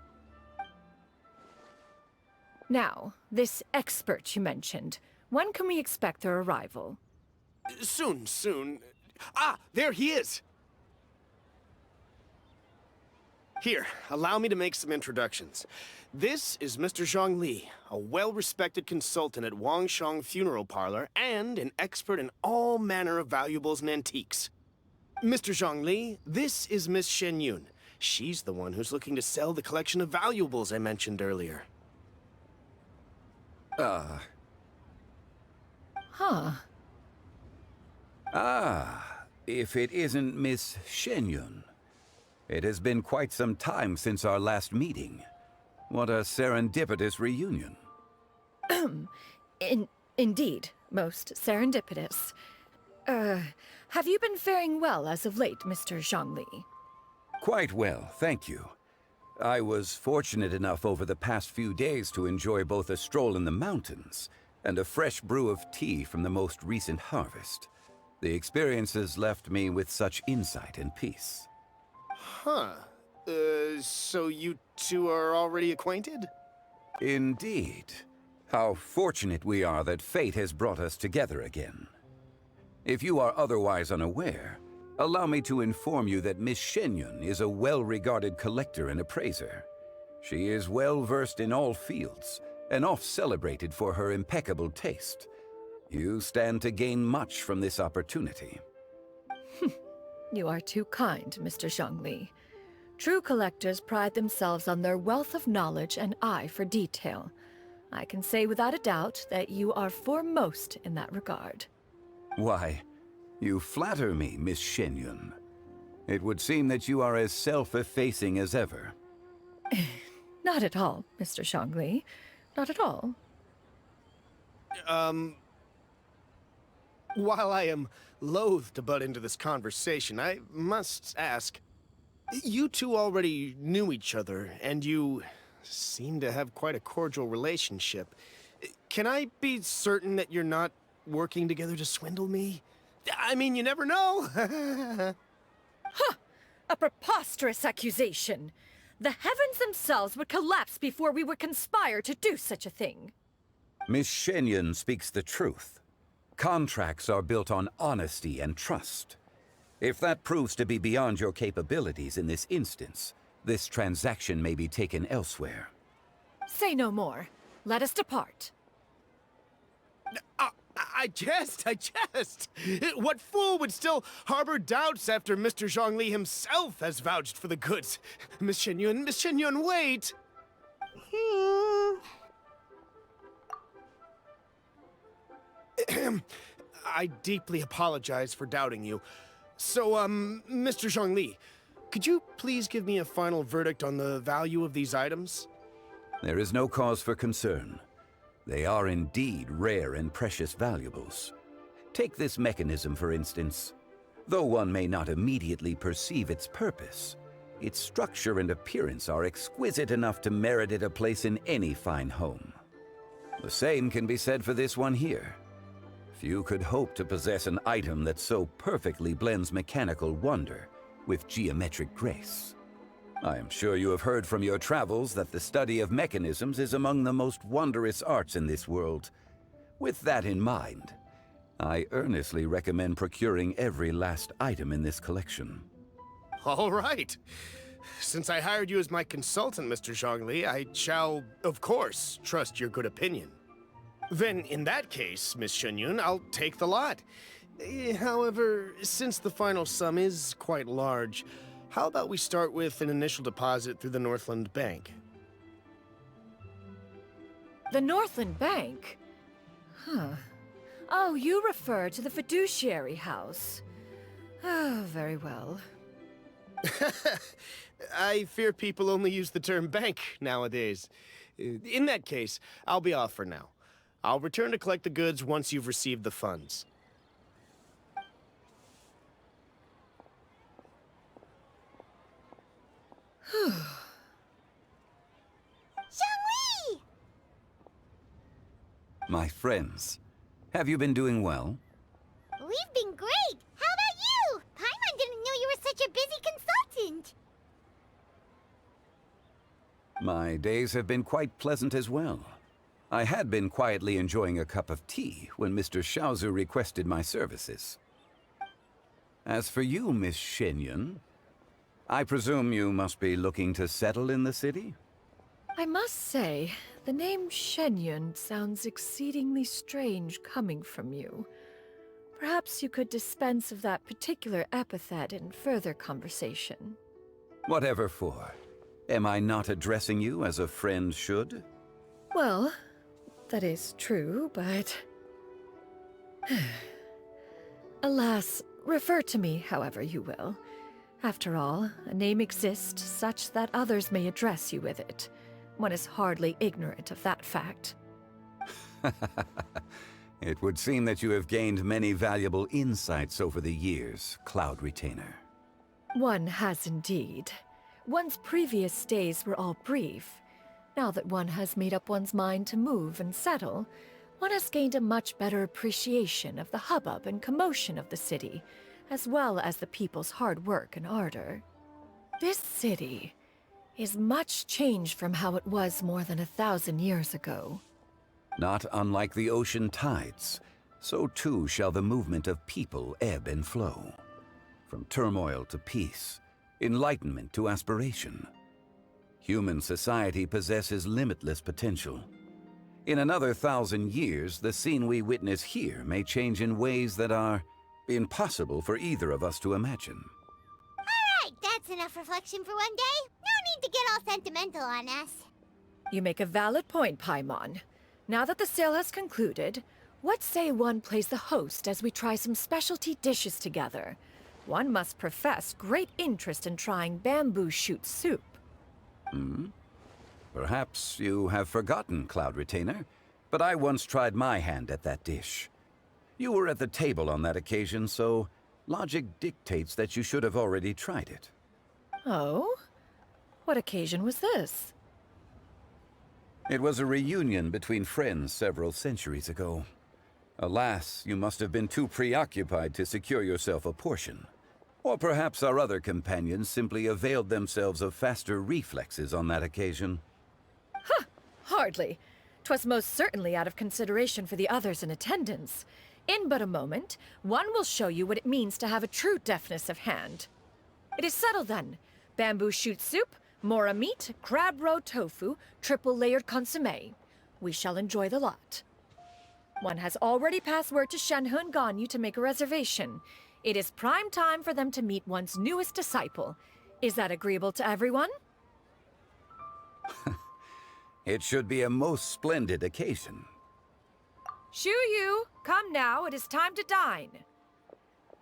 Now, this expert you mentioned, when can we expect their arrival? Soon. Ah, there he is! Here, allow me to make some introductions. This is Mr. Zhongli, a well-respected consultant at Wangshang Funeral Parlor and an expert in all manner of valuables and antiques. Mr. Zhongli, this is Miss Xianyun. She's the one who's looking to sell the collection of valuables I mentioned earlier. Huh. If it isn't Miss Xianyun. It has been quite some time since our last meeting. What a serendipitous reunion. Indeed, most serendipitous. Have you been faring well as of late, Mr. Zhongli? Quite well, thank you. I was fortunate enough over the past few days to enjoy both a stroll in the mountains and a fresh brew of tea from the most recent harvest. The experiences left me with such insight and peace. Huh. So you two are already acquainted? Indeed. How fortunate we are that fate has brought us together again. If you are otherwise unaware, allow me to inform you that Miss Xianyun is a well-regarded collector and appraiser. She is well-versed in all fields, and oft-celebrated for her impeccable taste. You stand to gain much from this opportunity. You are too kind, Mr. Zhongli. True collectors pride themselves on their wealth of knowledge and eye for detail. I can say without a doubt that you are foremost in that regard. Why, you flatter me, Miss Xianyun. It would seem that you are as self-effacing as ever. Not at all, Mr. Zhongli. Not at all. While I am loath to butt into this conversation, I must ask, you two already knew each other, and you seem to have quite a cordial relationship. Can I be certain that you're not working together to swindle me? I mean, you never know. Huh! A preposterous accusation. The heavens themselves would collapse before we would conspire to do such a thing. Miss Xianyun speaks the truth. Contracts are built on honesty and trust. If that proves to be beyond your capabilities in this instance, this transaction may be taken elsewhere. Say no more. Let us depart. I jest. What fool would still harbor doubts after Mr. Zhongli himself has vouched for the goods? Miss Xianyun, wait! I deeply apologize for doubting you. So, Mr. Zhongli, could you please give me a final verdict on the value of these items? There is no cause for concern. They are indeed rare and precious valuables. Take this mechanism, for instance. Though one may not immediately perceive its purpose, its structure and appearance are exquisite enough to merit it a place in any fine home. The same can be said for this one here. Few could hope to possess an item that so perfectly blends mechanical wonder with geometric grace. I am sure you have heard from your travels that the study of mechanisms is among the most wondrous arts in this world. With that in mind, I earnestly recommend procuring every last item in this collection. All right. Since I hired you as my consultant, Mr. Zhongli, I shall, of course, trust your good opinion. Then, in that case, Miss Xianyun, I'll take the lot. However, since the final sum is quite large, how about we start with an initial deposit through the Northland Bank? The Northland Bank? Huh. Oh, you refer to the fiduciary house. Oh, very well. I fear people only use the term bank nowadays. In that case, I'll be off for now. I'll return to collect the goods once you've received the funds. Xiangli! My friends, have you been doing well? We've been great! How about you? Paimon didn't know you were such a busy consultant! My days have been quite pleasant as well. I had been quietly enjoying a cup of tea when Mr. Xiaozu requested my services. As for you, Miss Xianyun, I presume you must be looking to settle in the city? I must say, the name Xianyun sounds exceedingly strange coming from you. Perhaps you could dispense of that particular epithet in further conversation. Whatever for. Am I not addressing you as a friend should? Well, that is true, but... Alas, refer to me however you will. After all, a name exists such that others may address you with it. One is hardly ignorant of that fact. It would seem that you have gained many valuable insights over the years, Cloud Retainer. One has indeed. One's previous stays were all brief. Now that one has made up one's mind to move and settle, one has gained a much better appreciation of the hubbub and commotion of the city, as well as the people's hard work and ardor. This city is much changed from how it was more than 1,000 years ago. Not unlike the ocean tides, so too shall the movement of people ebb and flow. From turmoil to peace, enlightenment to aspiration. Human society possesses limitless potential. In another 1,000 years, the scene we witness here may change in ways that are impossible for either of us to imagine. Alright, that's enough reflection for one day. No need to get all sentimental on us. You make a valid point, Paimon. Now that the sale has concluded, what say one plays the host as we try some specialty dishes together? One must profess great interest in trying bamboo shoot soup. Perhaps you have forgotten, Cloud Retainer. but I once tried my hand at that dish. You were at the table on that occasion, so logic dictates that you should have already tried it. Oh? What occasion was this? It was a reunion between friends several centuries ago. Alas, you must have been too preoccupied to secure yourself a portion. Or perhaps our other companions simply availed themselves of faster reflexes on that occasion. Huh! Hardly. 'Twas most certainly out of consideration for the others in attendance. In but a moment, one will show you what it means to have a true deftness of hand. It is settled then. Bamboo shoot soup, mora meat, crab roe tofu, triple-layered consommé. We shall enjoy the lot. One has already passed word to Xianyun Ganyu to make a reservation. It is prime time for them to meet one's newest disciple. Is that agreeable to everyone? It should be a most splendid occasion. Shu Yu, come now, it is time to dine.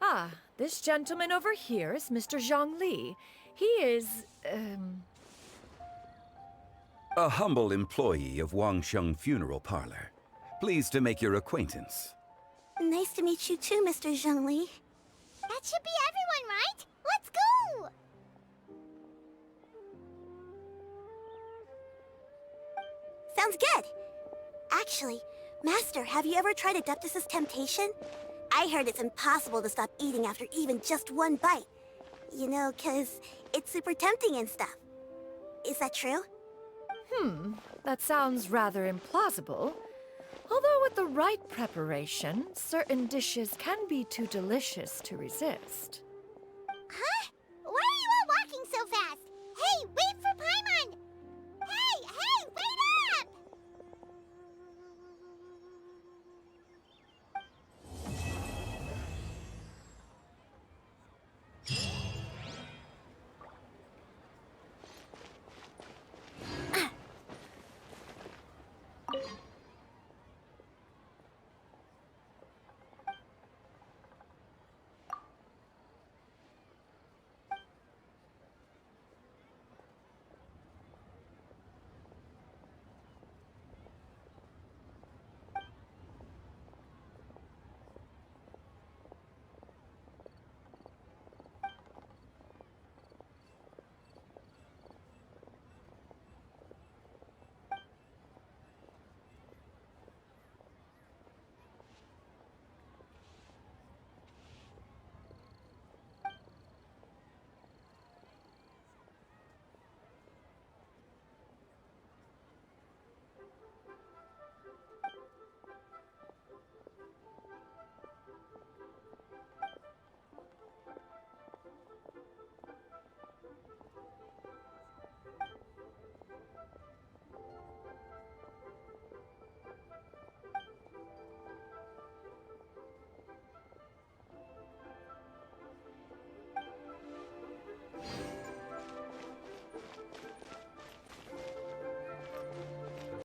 Ah, this gentleman over here is Mr. Zhang Li. He is, A humble employee of Wangsheng Funeral Parlor. Pleased to make your acquaintance. Nice to meet you too, Mr. Zhengli. That should be everyone, right? Let's go! Sounds good. Actually, Master, have you ever tried Adeptus' temptation? I heard it's impossible to stop eating after even just one bite. You know, 'cause it's super tempting and stuff. Is that true? That sounds rather implausible. Although with the right preparation, certain dishes can be too delicious to resist.